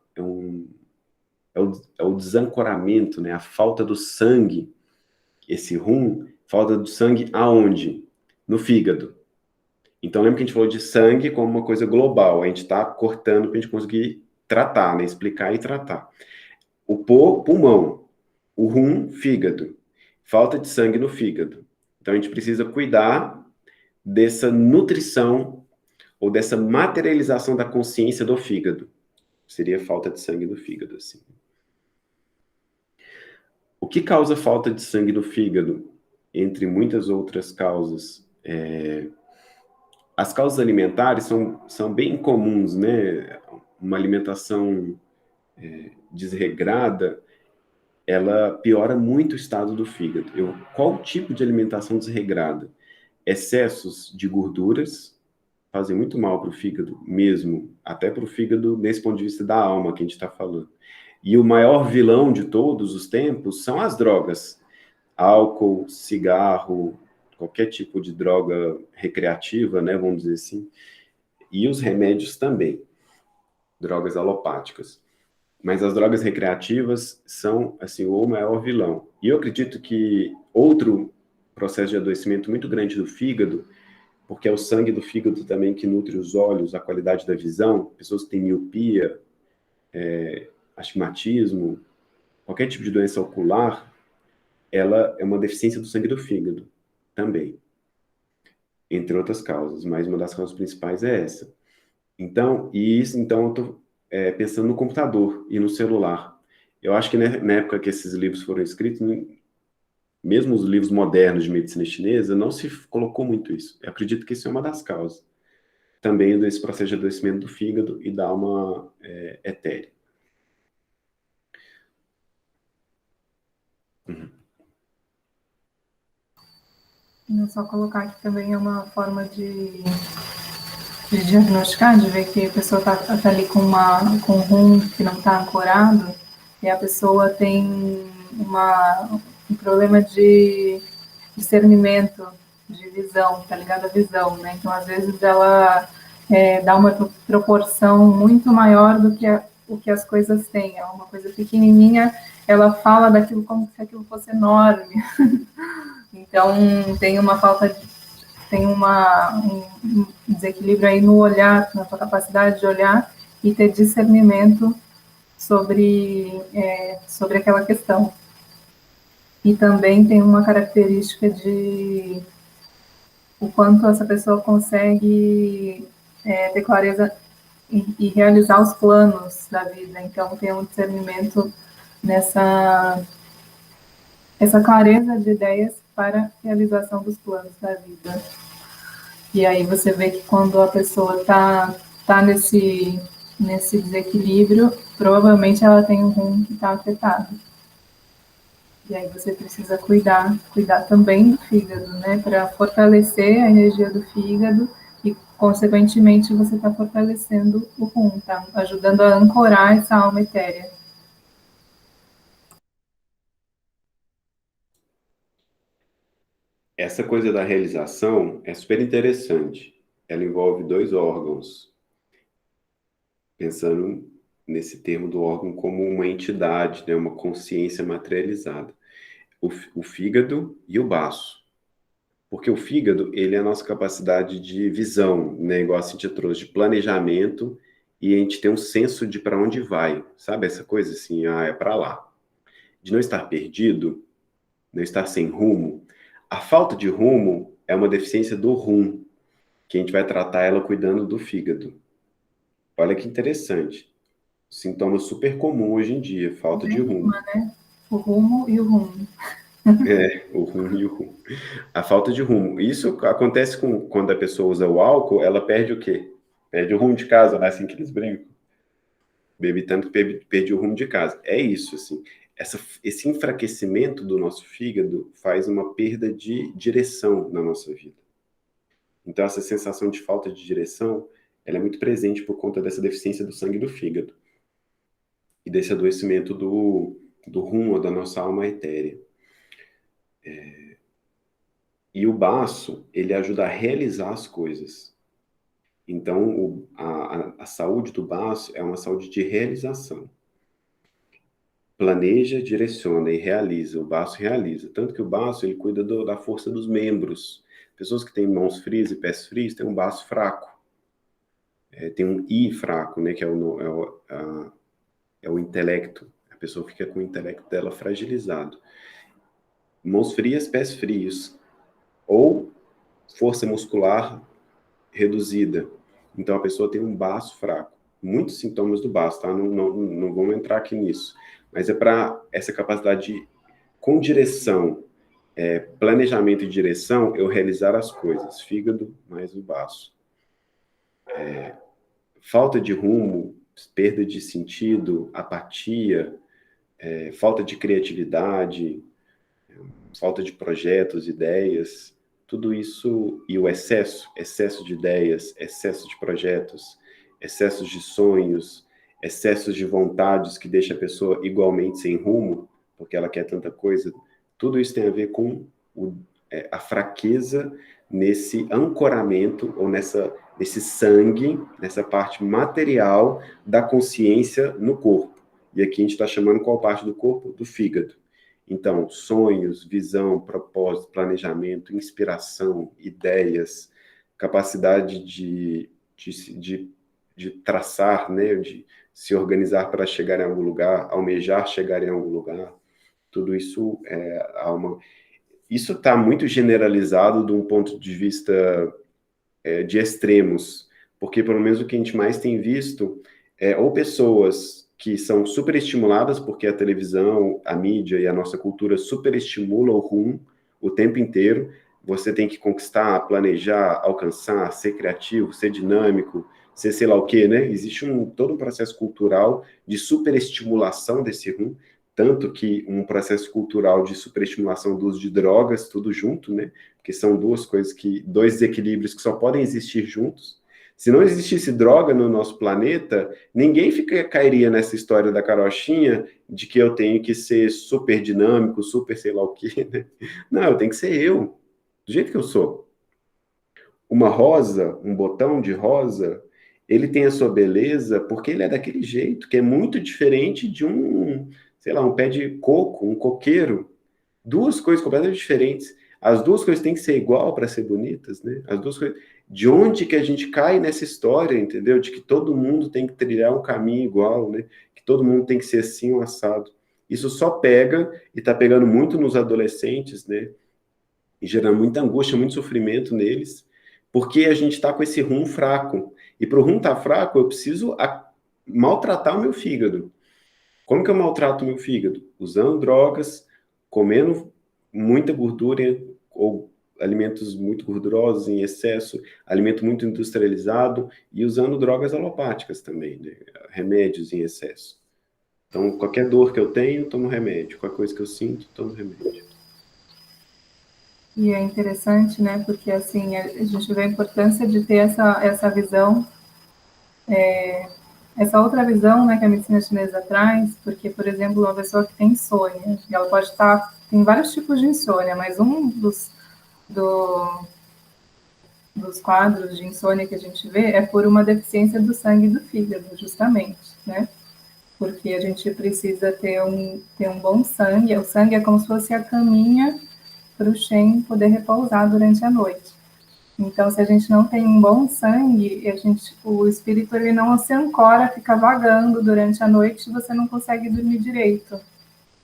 S3: desancoramento, né? A falta do sangue, esse rum, falta do sangue aonde? No fígado. Então, lembra que a gente falou de sangue como uma coisa global. A gente está cortando para a gente conseguir tratar, né? Explicar e tratar. O pulmão, o rum, fígado. Falta de sangue no fígado. Então, a gente precisa cuidar dessa nutrição ou dessa materialização da consciência do fígado. Seria falta de sangue no fígado, assim. O que causa falta de sangue no fígado? Entre muitas outras causas. As causas alimentares são bem comuns, né? Uma alimentação desregrada, ela piora muito o estado do fígado. Qual tipo de alimentação desregrada? Excessos de gorduras fazem muito mal para o fígado mesmo, até para o fígado nesse ponto de vista da alma que a gente está falando. E o maior vilão de todos os tempos são as drogas. Álcool, cigarro, qualquer tipo de droga recreativa, né, vamos dizer assim. E os remédios também, drogas alopáticas. Mas as drogas recreativas são, assim, o maior vilão. E eu acredito que outro processo de adoecimento muito grande do fígado, porque é o sangue do fígado também que nutre os olhos, a qualidade da visão, pessoas que têm miopia, astigmatismo, qualquer tipo de doença ocular, ela é uma deficiência do sangue do fígado também, entre outras causas, mas uma das causas principais é essa. Então, eu estou pensando no computador e no celular. Eu acho que na época que esses livros foram escritos, mesmo os livros modernos de medicina chinesa, não se colocou muito isso. Eu acredito que isso é uma das causas. Também desse processo de adoecimento do fígado e da alma etérea. Uhum.
S1: É só colocar aqui também é uma forma de diagnosticar, de ver que a pessoa está ali com um rum que não está ancorado, e a pessoa tem um problema de discernimento, de visão, tá ligado à visão, né? Então, às vezes, ela dá uma proporção muito maior do que o que as coisas têm. É uma coisa pequenininha, ela fala daquilo como se aquilo fosse enorme. Então, tem uma falta de um desequilíbrio aí no olhar, na sua capacidade de olhar e ter discernimento sobre aquela questão. E também tem uma característica de o quanto essa pessoa consegue ter clareza e realizar os planos da vida. Então, tem um discernimento essa clareza de ideias para a realização dos planos da vida. E aí você vê que quando a pessoa tá nesse desequilíbrio, provavelmente ela tem um rum que está afetado. E aí você precisa cuidar também do fígado, né? Para fortalecer a energia do fígado e, consequentemente, você está fortalecendo o rum, tá? Ajudando a ancorar essa alma etérea.
S3: Essa coisa da realização é super interessante. Ela envolve dois órgãos. Pensando nesse termo do órgão como uma entidade, né? Uma consciência materializada. O fígado e o baço. Porque o fígado, ele é a nossa capacidade de visão, né? Igual a Cintia trouxe, de planejamento, e a gente tem um senso de para onde vai, sabe? Essa coisa assim, é para lá. De não estar perdido, não estar sem rumo. A falta de rumo é uma deficiência do rum, que a gente vai tratar ela cuidando do fígado. Olha que interessante. Sintoma super comum hoje em dia, falta de rumo.
S1: Né? O rumo e o rumo.
S3: O rumo e o rumo. A falta de rumo. Isso acontece quando a pessoa usa o álcool, ela perde o quê? Perde o rumo de casa, não é assim que eles brincam? Bebe tanto que perde o rumo de casa. É isso, assim. esse enfraquecimento do nosso fígado faz uma perda de direção na nossa vida. Então, essa sensação de falta de direção, ela é muito presente por conta dessa deficiência do sangue do fígado e desse adoecimento do rumo da nossa alma etérea. E o baço, ele ajuda a realizar as coisas. Então, a saúde do baço é uma saúde de realização. Planeja, direciona e realiza. O baço realiza. Tanto que o baço, ele cuida da força dos membros. Pessoas que têm mãos frias e pés frios têm um baço fraco. Tem um I fraco, né, que é o intelecto. A pessoa fica com o intelecto dela fragilizado. Mãos frias, pés frios. Ou força muscular reduzida. Então, a pessoa tem um baço fraco. Muitos sintomas do baço, tá? Não vamos entrar aqui nisso. Mas é para essa capacidade com direção, planejamento e direção, eu realizar as coisas. Fígado mais o baço. Falta de rumo, perda de sentido, apatia, falta de criatividade, falta de projetos, ideias, tudo isso, e o excesso de ideias, excesso de projetos, excessos de sonhos, excessos de vontades que deixa a pessoa igualmente sem rumo, porque ela quer tanta coisa, tudo isso tem a ver com a fraqueza nesse ancoramento, ou nesse sangue, nessa parte material da consciência no corpo. E aqui a gente está chamando qual parte do corpo? Do fígado. Então, sonhos, visão, propósito, planejamento, inspiração, ideias, capacidade de traçar, né, de se organizar para chegar em algum lugar, almejar chegar em algum lugar, tudo isso isso está muito generalizado de um ponto de vista de extremos, porque pelo menos o que a gente mais tem visto ou pessoas que são superestimuladas, porque a televisão, a mídia e a nossa cultura superestimula o rum o tempo inteiro. Você tem que conquistar, planejar, alcançar, ser criativo, ser dinâmico, ser sei lá o quê, né? Existe todo um processo cultural de superestimulação desse rum, tanto que um processo cultural de superestimulação do uso de drogas, tudo junto, né? Porque são dois desequilíbrios que só podem existir juntos. Se não existisse droga no nosso planeta, ninguém cairia nessa história da carochinha de que eu tenho que ser super dinâmico, super sei lá o quê, né? Não, eu tenho que ser eu, do jeito que eu sou. Uma rosa, um botão de rosa, ele tem a sua beleza porque ele é daquele jeito, que é muito diferente de sei lá, um pé de coco, um coqueiro. Duas coisas completamente diferentes. As duas coisas têm que ser igual para ser bonitas, né? As duas coisas. De onde que a gente cai nessa história, entendeu? De que todo mundo tem que trilhar um caminho igual, né? Que todo mundo tem que ser assim, um assado. Isso só pega, e está pegando muito nos adolescentes, né? E gerando muita angústia, muito sofrimento neles, porque a gente está com esse rum fraco. E para o rum estar fraco, eu preciso maltratar o meu fígado. Como que eu maltrato o meu fígado? Usando drogas, comendo muita gordura ou alimentos muito gordurosos em excesso, alimento muito industrializado e usando drogas alopáticas também, né? Remédios em excesso. Então, qualquer dor que eu tenho, tomo remédio. Qualquer coisa que eu sinto, tomo remédio.
S1: E é interessante, né, porque assim, a gente vê a importância de ter essa visão, essa outra visão, né, que a medicina chinesa traz, porque, por exemplo, uma pessoa que tem insônia, ela pode tem vários tipos de insônia, mas um dos quadros de insônia que a gente vê é por uma deficiência do sangue do fígado, justamente, né? Porque a gente precisa ter um bom sangue. O sangue é como se fosse a caminha para o Shen poder repousar durante a noite. Então, se a gente não tem um bom sangue, o espírito ele não se ancora, fica vagando durante a noite e você não consegue dormir direito,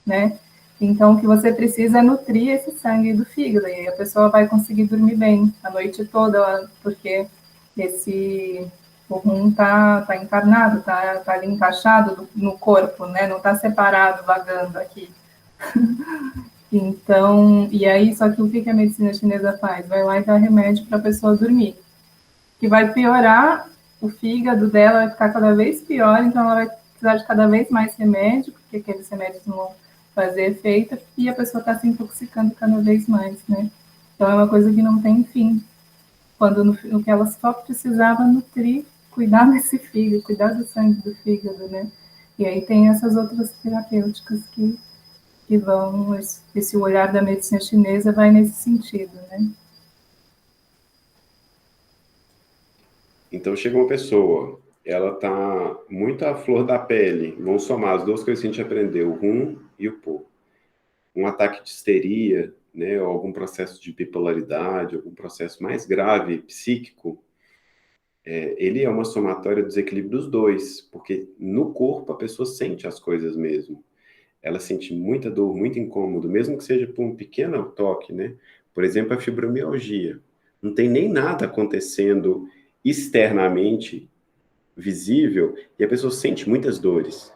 S1: né? Então, o que você precisa é nutrir esse sangue do fígado, e aí a pessoa vai conseguir dormir bem a noite toda, porque o rum tá encarnado, tá ali encaixado no corpo, né? Não tá separado, vagando aqui. Então, e aí, só que o que a medicina chinesa faz? Vai lá e dá remédio para a pessoa dormir, que vai piorar o fígado dela, vai ficar cada vez pior, então ela vai precisar de cada vez mais remédio, porque aqueles remédios fazer efeito e a pessoa está se intoxicando cada vez mais, né? Então é uma coisa que não tem fim. Quando no que ela só precisava nutrir, cuidar desse fígado, cuidar do sangue do fígado, né? E aí tem essas outras terapêuticas que vão, esse olhar da medicina chinesa vai nesse sentido, né?
S3: Então chega uma pessoa, ela tá muito à flor da pele, vamos somar as duas coisas que a gente aprendeu, o rum e o po. Um ataque de histeria, né, ou algum processo de bipolaridade, algum processo mais grave, psíquico, ele é uma somatória do desequilíbrio dos dois, porque no corpo a pessoa sente as coisas mesmo. Ela sente muita dor, muito incômodo, mesmo que seja por um pequeno toque, né? Por exemplo, a fibromialgia. Não tem nem nada acontecendo externamente visível e a pessoa sente muitas dores,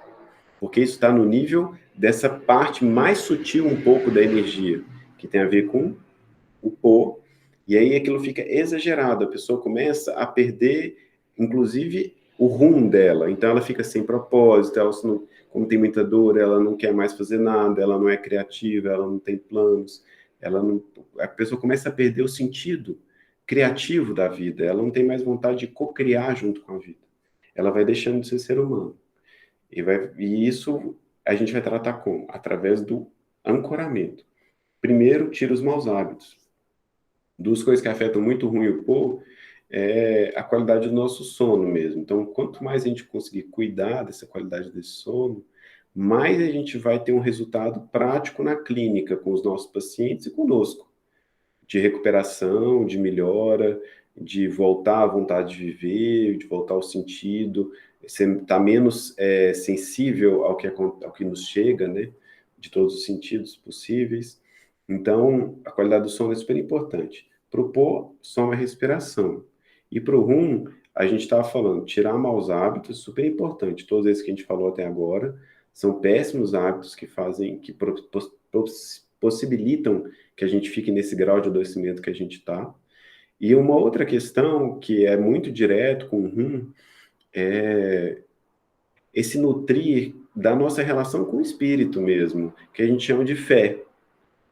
S3: porque isso está no nível dessa parte mais sutil um pouco da energia, que tem a ver com o pô, e aí aquilo fica exagerado, a pessoa começa a perder, inclusive, o rumo dela, então ela fica sem propósito, ela não, como tem muita dor, ela não quer mais fazer nada, ela não é criativa, ela não tem planos, ela não, a pessoa começa a perder o sentido criativo da vida, ela não tem mais vontade de co-criar junto com a vida, ela vai deixando de ser humano, e isso a gente vai tratar como? Através do ancoramento. Primeiro, tira os maus hábitos. Duas coisas que afetam muito ruim o povo é a qualidade do nosso sono mesmo. Então, quanto mais a gente conseguir cuidar dessa qualidade desse sono, mais a gente vai ter um resultado prático na clínica com os nossos pacientes e conosco, de recuperação, de melhora, de voltar à vontade de viver, de voltar ao sentido, você está menos sensível ao que nos chega, né? De todos os sentidos possíveis. Então, a qualidade do sono é super importante. Para o pó, som é respiração. E para o rum, a gente estava falando, tirar maus hábitos, super importante. Todos esses que a gente falou até agora são péssimos hábitos que fazem, que possibilitam que a gente fique nesse grau de adoecimento que a gente está. E uma outra questão que é muito direto com o rum é esse nutrir da nossa relação com o espírito mesmo, que a gente chama de fé.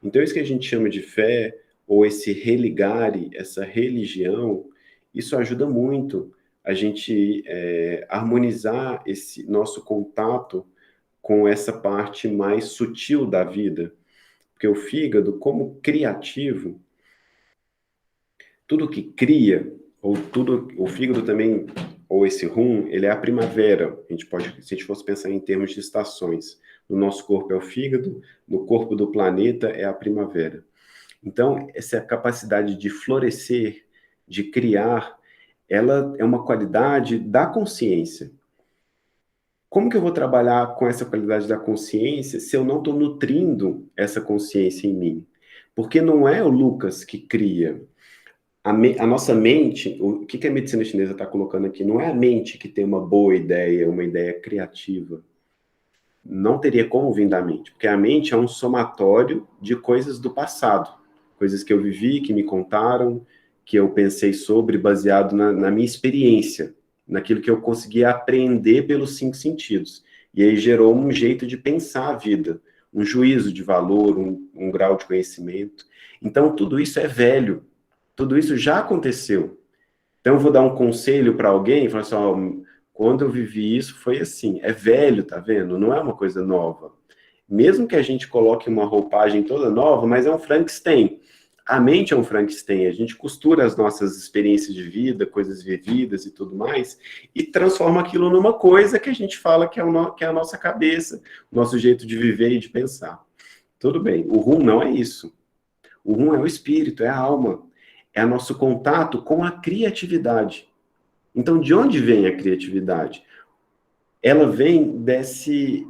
S3: Então, isso que a gente chama de fé, ou esse religare, essa religião, isso ajuda muito a gente harmonizar esse nosso contato com essa parte mais sutil da vida. Porque o fígado, como criativo, tudo que cria, ou tudo, o fígado também, ou esse rum, ele é a primavera. A gente pode, se a gente fosse pensar em termos de estações, no nosso corpo é o fígado, no corpo do planeta é a primavera. Então, essa capacidade de florescer, de criar, ela é uma qualidade da consciência. Como que eu vou trabalhar com essa qualidade da consciência se eu não estou nutrindo essa consciência em mim? Porque não é o Lucas que cria. A nossa mente, o que a medicina chinesa está colocando aqui, não é a mente que tem uma boa ideia, uma ideia criativa. Não teria como vir da mente, porque a mente é um somatório de coisas do passado, coisas que eu vivi, que me contaram, que eu pensei sobre, baseado na minha experiência, naquilo que eu conseguia aprender pelos 5 sentidos. E aí gerou um jeito de pensar a vida, um juízo de valor, um grau de conhecimento. Então, tudo isso é velho, tudo isso já aconteceu. Então, eu vou dar um conselho para alguém e falar assim, ó, quando eu vivi isso, foi assim. É velho, tá vendo? Não é uma coisa nova. Mesmo que a gente coloque uma roupagem toda nova, mas é um Frankenstein. A mente é um Frankenstein. A gente costura as nossas experiências de vida, coisas vividas e tudo mais, e transforma aquilo numa coisa que a gente fala que é a nossa cabeça, o nosso jeito de viver e de pensar. Tudo bem. O rum não é isso. O rum é o espírito, é a alma. É o nosso contato com a criatividade. Então, de onde vem a criatividade? Ela vem desse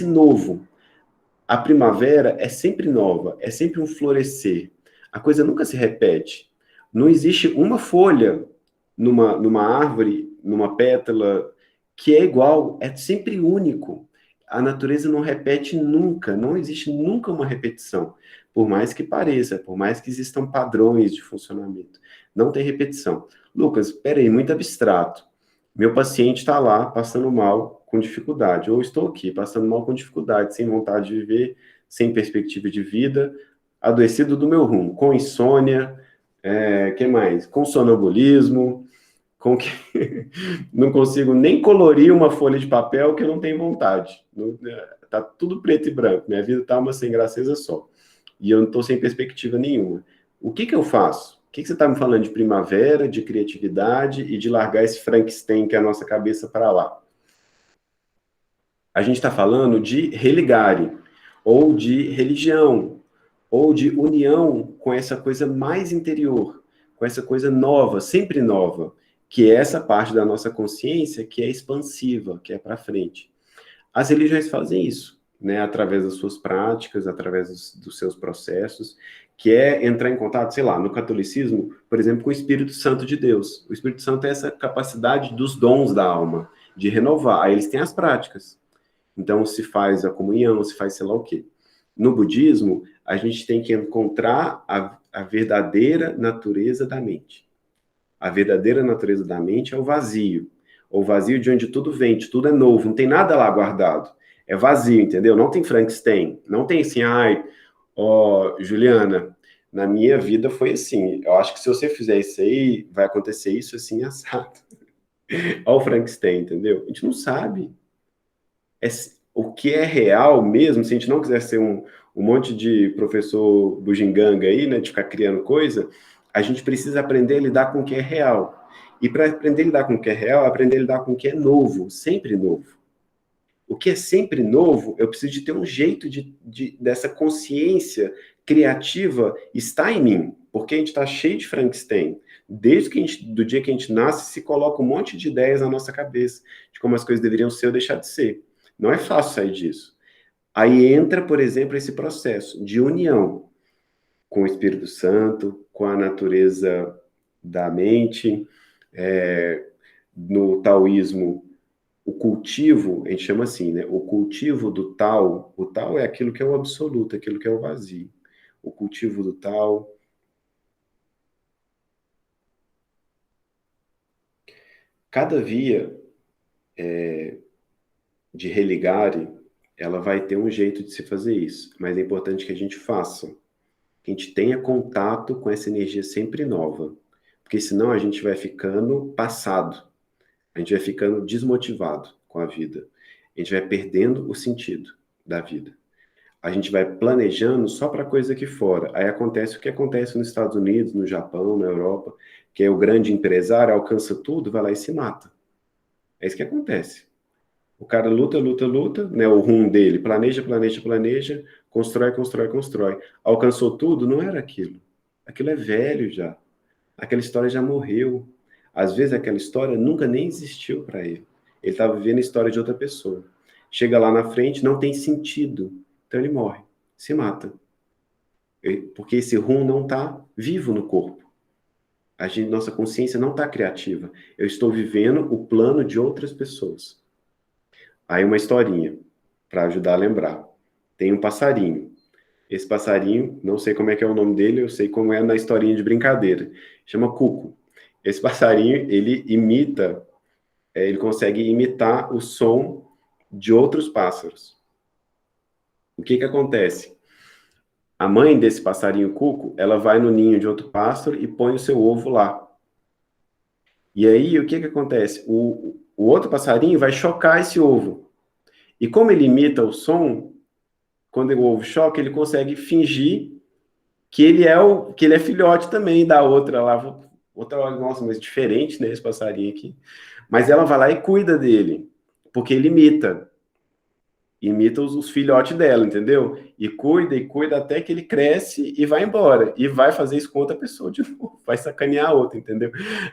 S3: novo. A primavera é sempre nova, é sempre um florescer. A coisa nunca se repete. Não existe uma folha numa árvore, numa pétala, que é igual, é sempre único. A natureza não repete nunca, não existe nunca uma repetição. Por mais que pareça, por mais que existam padrões de funcionamento. Não tem repetição. Lucas, peraí, muito abstrato. Meu paciente está lá, passando mal, com dificuldade, ou estou aqui passando mal com dificuldade, sem vontade de viver, sem perspectiva de vida, adoecido do meu rumo, com insônia, que mais? Com sonambulismo, com que não consigo nem colorir uma folha de papel que eu não tenho vontade. Tá tudo preto e branco, minha vida tá uma sem graceza só. E eu não estou sem perspectiva nenhuma. O que eu faço? O que você está me falando de primavera, de criatividade e de largar esse Frankenstein que é a nossa cabeça para lá? A gente está falando de religare, ou de religião, ou de união com essa coisa mais interior, com essa coisa nova, sempre nova, que é essa parte da nossa consciência que é expansiva, que é para frente. As religiões fazem isso, né, através das suas práticas, através dos seus processos, que é entrar em contato, sei lá, no catolicismo, por exemplo, com o Espírito Santo de Deus. O Espírito Santo é essa capacidade dos dons da alma, de renovar. Aí eles têm as práticas. Então, se faz a comunhão, se faz sei lá o quê. No budismo, a gente tem que encontrar a verdadeira natureza da mente. A verdadeira natureza da mente é o vazio. O vazio de onde tudo vem, de tudo é novo, não tem nada lá guardado. É vazio, entendeu? Não tem Frankenstein. Não tem assim, ai, ó, Juliana, na minha vida foi assim. Eu acho que se você fizer isso aí, vai acontecer isso assim, assado. Ó o Frankenstein, entendeu? A gente não sabe. O que é real mesmo, se a gente não quiser ser um monte de professor bugiganga aí, né, de ficar criando coisa, a gente precisa aprender a lidar com o que é real. E para aprender a lidar com o que é real, aprender a lidar com o que é novo, sempre novo. O que é sempre novo, eu preciso de ter um jeito dessa consciência criativa estar em mim, porque a gente está cheio de Frankenstein. Desde do dia que a gente nasce, se coloca um monte de ideias na nossa cabeça, de como as coisas deveriam ser ou deixar de ser. Não é fácil sair disso. Aí entra, por exemplo, esse processo de união com o Espírito Santo, com a natureza da mente. No taoísmo, o cultivo, a gente chama assim, né? O cultivo do Tao, o Tao é aquilo que é o absoluto, aquilo que é o vazio. O cultivo do Tao. Cada via de religare, ela vai ter um jeito de se fazer isso, mas é importante que a gente faça, que a gente tenha contato com essa energia sempre nova, porque senão a gente vai ficando passado, a gente vai ficando desmotivado com a vida, a gente vai perdendo o sentido da vida. A gente vai planejando só para coisa aqui fora. Aí acontece o que acontece nos Estados Unidos, no Japão, na Europa, que é o grande empresário, alcança tudo, vai lá e se mata. É isso que acontece. O cara luta, luta, luta, né? O rumo dele, planeja, planeja, planeja, constrói, constrói, constrói. Alcançou tudo, não era aquilo. Aquilo é velho já. Aquela história já morreu. Às vezes aquela história nunca nem existiu para ele. Ele estava vivendo a história de outra pessoa. Chega lá na frente, não tem sentido. Então ele morre, se mata. Porque esse rum não está vivo no corpo. Nossa consciência não está criativa. Eu estou vivendo o plano de outras pessoas. Aí uma historinha, para ajudar a lembrar. Tem um passarinho. Esse passarinho, não sei como é que é o nome dele, eu sei como é na historinha de brincadeira. Chama Cuco. Esse passarinho, ele imita, ele consegue imitar o som de outros pássaros. O que acontece? A mãe desse passarinho Cuco, ela vai no ninho de outro pássaro e põe o seu ovo lá. E aí, o que acontece? O outro passarinho vai chocar esse ovo. E como ele imita o som, quando o ovo choca, ele consegue fingir que ele é filhote também da outra lá. Outra, nossa, mas diferente, né, esse passarinho aqui. Mas ela vai lá e cuida dele, porque ele imita os filhotes dela, entendeu? E cuida até que ele cresce e vai embora. E vai fazer isso com outra pessoa de novo. Vai sacanear a outra, entendeu?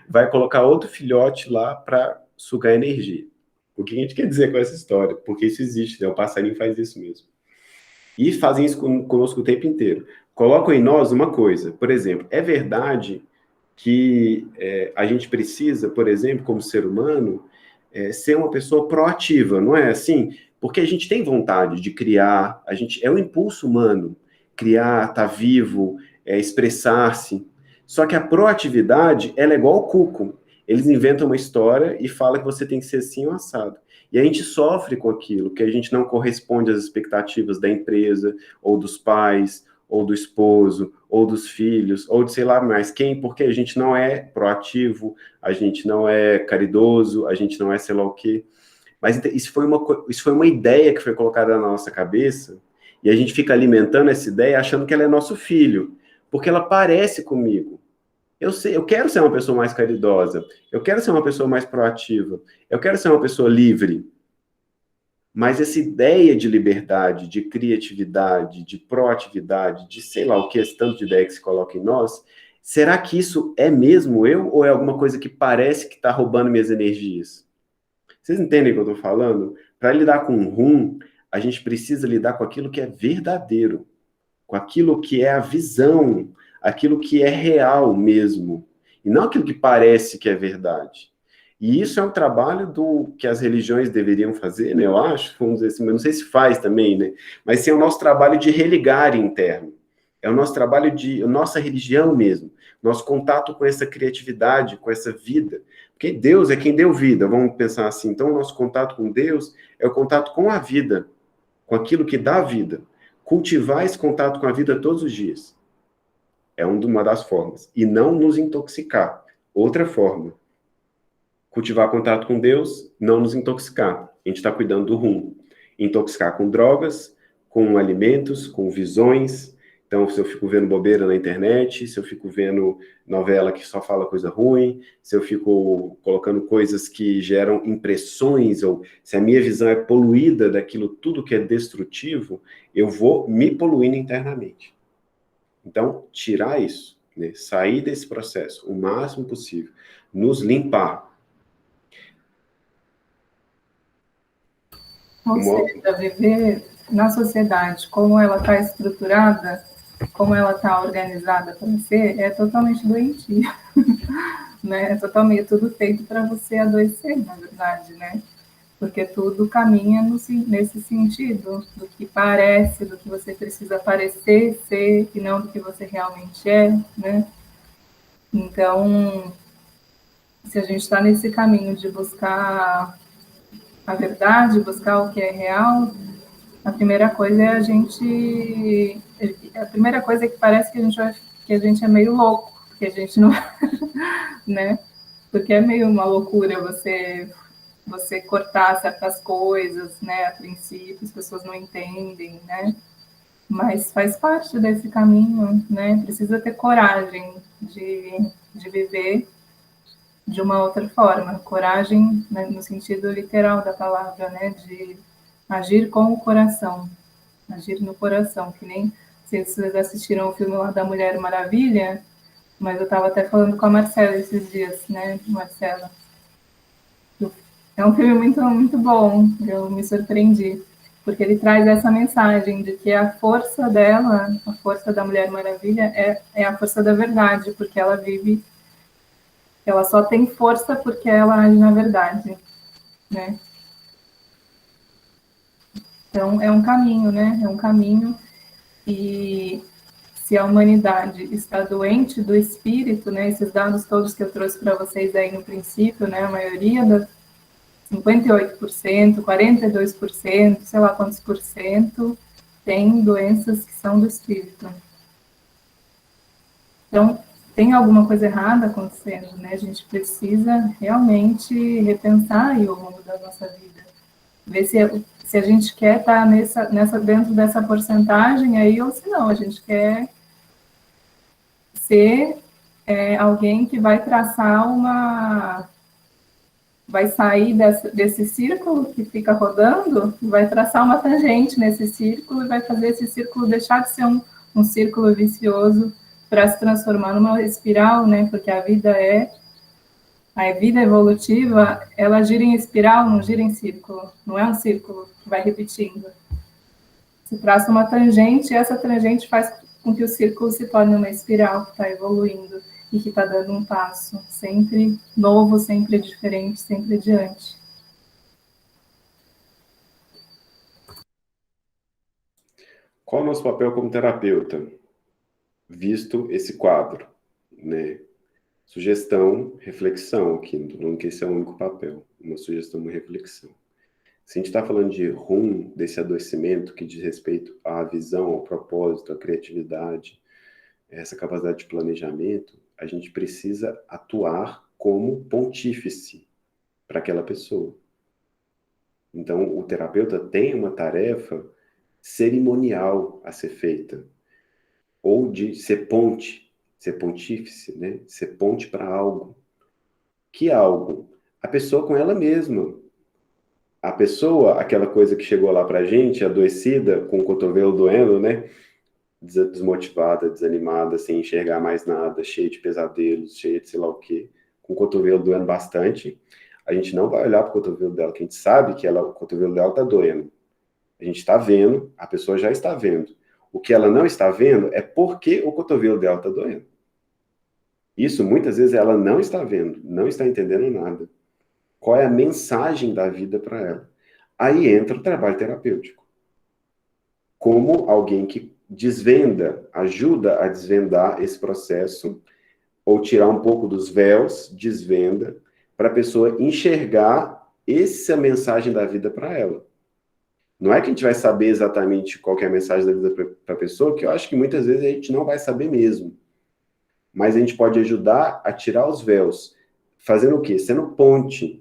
S3: Vai colocar outro filhote lá para sugar energia. O que a gente quer dizer com essa história? Porque isso existe, né? O passarinho faz isso mesmo. E fazem isso conosco o tempo inteiro. Colocam em nós uma coisa. Por exemplo, é verdade que a gente precisa, por exemplo, como ser humano, ser uma pessoa proativa, não é assim? Porque a gente tem vontade de criar, é um impulso humano, criar, estar vivo, expressar-se. Só que a proatividade, ela é igual ao cuco. Eles inventam uma história e falam que você tem que ser assim ou assado. E a gente sofre com aquilo, que a gente não corresponde às expectativas da empresa, ou dos pais, ou do esposo, ou dos filhos, ou de sei lá mais quem, porque a gente não é proativo, a gente não é caridoso, a gente não é sei lá o quê. Mas isso foi uma ideia que foi colocada na nossa cabeça, e a gente fica alimentando essa ideia achando que ela é nosso filho, porque ela parece comigo. Eu sei, eu quero ser uma pessoa mais caridosa, eu quero ser uma pessoa mais proativa, eu quero ser uma pessoa livre. Mas essa ideia de liberdade, de criatividade, de proatividade, de sei lá o que, esse tanto de ideia que se coloca em nós, será que isso é mesmo eu ou é alguma coisa que parece que está roubando minhas energias? Vocês entendem o que eu estou falando? Para lidar com o rum, a gente precisa lidar com aquilo que é verdadeiro, com aquilo que é a visão, aquilo que é real mesmo, e não aquilo que parece que é verdade. E isso é um trabalho do que as religiões deveriam fazer, né? Eu acho, vamos dizer assim, mas não sei se faz também, né? Mas sim, é o nosso trabalho de religar interno. É o nosso trabalho de, a nossa religião mesmo, nosso contato com essa criatividade, com essa vida. Porque Deus é quem deu vida, vamos pensar assim. Então, o nosso contato com Deus é o contato com a vida, com aquilo que dá vida. Cultivar esse contato com a vida todos os dias. É uma das formas. E não nos intoxicar. Outra forma. Cultivar contato com Deus, não nos intoxicar. A gente está cuidando do rum. Intoxicar com drogas, com alimentos, com visões. Então, se eu fico vendo bobeira na internet, se eu fico vendo novela que só fala coisa ruim, se eu fico colocando coisas que geram impressões, ou se a minha visão é poluída daquilo tudo que é destrutivo, eu vou me poluindo internamente. Então, tirar isso, né? Sair desse processo o máximo possível, nos limpar.
S1: Ou seja, viver na sociedade como ela está estruturada, como ela está organizada para ser, é totalmente doentio, né? É totalmente tudo feito para você adoecer, na verdade, né? Porque tudo caminha nesse sentido, do que parece, do que você precisa parecer ser, e não do que você realmente é, né? Então, se a gente está nesse caminho de buscar a verdade, buscar o que é real, a primeira coisa é a primeira coisa é que parece que a gente é meio louco, que a gente não, né? Porque é meio uma loucura você cortar certas coisas, né? A princípio, as pessoas não entendem, né? Mas faz parte desse caminho, né? Precisa ter coragem de viver de uma outra forma. Coragem, né, no sentido literal da palavra, né? De agir com o coração, agir no coração, que nem se vocês assistiram o filme lá da Mulher Maravilha, mas eu estava até falando com a Marcela esses dias, né, Marcela? É um filme muito, muito bom, eu me surpreendi, porque ele traz essa mensagem de que a força dela, a força da Mulher Maravilha, é a força da verdade, porque ela vive, ela só tem força porque ela age na verdade, né? Então, é um caminho, né? É um caminho. E se a humanidade está doente do espírito, né, esses dados todos que eu trouxe para vocês aí no princípio, né, a maioria das 58%, 42%, sei lá quantos por cento, tem doenças que são do espírito. Então, tem alguma coisa errada acontecendo, né? A gente precisa realmente repensar aí o rumo da nossa vida. Ver se a gente quer estar dentro dessa porcentagem aí ou se não, a gente quer ser alguém que vai traçar vai sair desse círculo que fica rodando, vai traçar uma tangente nesse círculo e vai fazer esse círculo deixar de ser um círculo vicioso para se transformar numa espiral, né? Porque a vida evolutiva, ela gira em espiral, não gira em círculo, não é um círculo que vai repetindo. Se traça uma tangente, e essa tangente faz com que o círculo se torne uma espiral que está evoluindo e que está dando um passo sempre novo, sempre diferente, sempre adiante.
S3: Qual o nosso papel como terapeuta, visto esse quadro, né? Sugestão, reflexão aqui, não que esse é o único papel, uma sugestão, uma reflexão. Se a gente está falando de rum, desse adoecimento que diz respeito à visão, ao propósito, à criatividade, essa capacidade de planejamento, a gente precisa atuar como pontífice para aquela pessoa. Então, o terapeuta tem uma tarefa cerimonial a ser feita, ou de ser ponte, ser pontífice, né? Ser ponte para algo. Que algo? A pessoa com ela mesma. A pessoa, aquela coisa que chegou lá para a gente, adoecida, com o cotovelo doendo, né? Desmotivada, desanimada, sem enxergar mais nada, cheia de pesadelos, cheia de sei lá o quê, com o cotovelo doendo bastante. A gente não vai olhar para o cotovelo dela, que a gente sabe que o cotovelo dela está doendo. A gente está vendo, a pessoa já está vendo. O que ela não está vendo é porque o cotovelo dela está doendo. Isso, muitas vezes, ela não está vendo, não está entendendo nada. Qual é a mensagem da vida para ela? Aí entra o trabalho terapêutico. Como alguém que desvenda, ajuda a desvendar esse processo, ou tirar um pouco dos véus, desvenda, para a pessoa enxergar essa mensagem da vida para ela. Não é que a gente vai saber exatamente qual que é a mensagem da vida para a pessoa, que eu acho que muitas vezes a gente não vai saber mesmo. Mas a gente pode ajudar a tirar os véus. Fazendo o quê? Sendo ponte.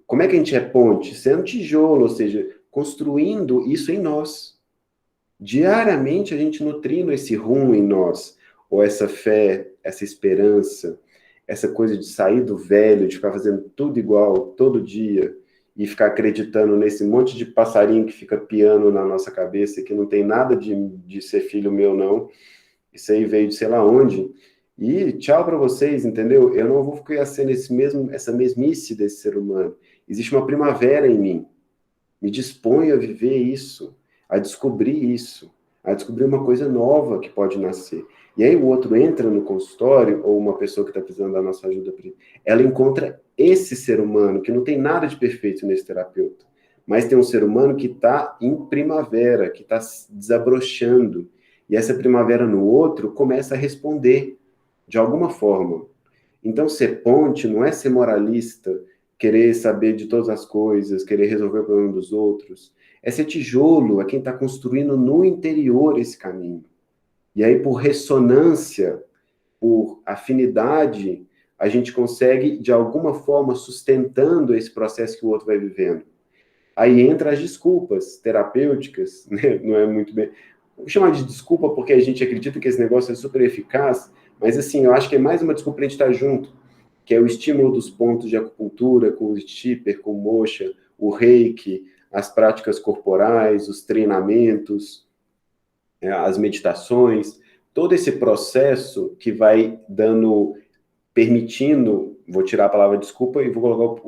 S3: Como é que a gente é ponte? Sendo tijolo, ou seja, construindo isso em nós. Diariamente a gente nutrindo esse rumo em nós, ou essa fé, essa esperança, essa coisa de sair do velho, de ficar fazendo tudo igual, todo dia, e ficar acreditando nesse monte de passarinho que fica piando na nossa cabeça, que não tem nada de ser filho meu, não. Isso aí veio de sei lá onde. E tchau para vocês, entendeu? Eu não vou ficar sendo essa mesmice desse ser humano. Existe uma primavera em mim. Me disponho a viver isso, a descobrir isso, a descobrir uma coisa nova que pode nascer. E aí o outro entra no consultório, ou uma pessoa que está precisando da nossa ajuda, ela encontra esse ser humano, que não tem nada de perfeito nesse terapeuta, mas tem um ser humano que está em primavera, que está desabrochando, e essa primavera no outro começa a responder, de alguma forma. Então, ser ponte não é ser moralista, querer saber de todas as coisas, querer resolver o problema dos outros. É ser tijolo, é quem está construindo no interior esse caminho. E aí, por ressonância, por afinidade, a gente consegue, de alguma forma, sustentando esse processo que o outro vai vivendo. Aí entra as desculpas terapêuticas, né? Não é muito bem... Vou chamar de desculpa porque a gente acredita que esse negócio é super eficaz, mas assim, eu acho que é mais uma desculpa para a gente estar junto, que é o estímulo dos pontos de acupuntura, com o Stipper, com o Mocha, o Reiki, as práticas corporais, os treinamentos, as meditações, todo esse processo que vai dando, permitindo, vou tirar a palavra desculpa e vou colocar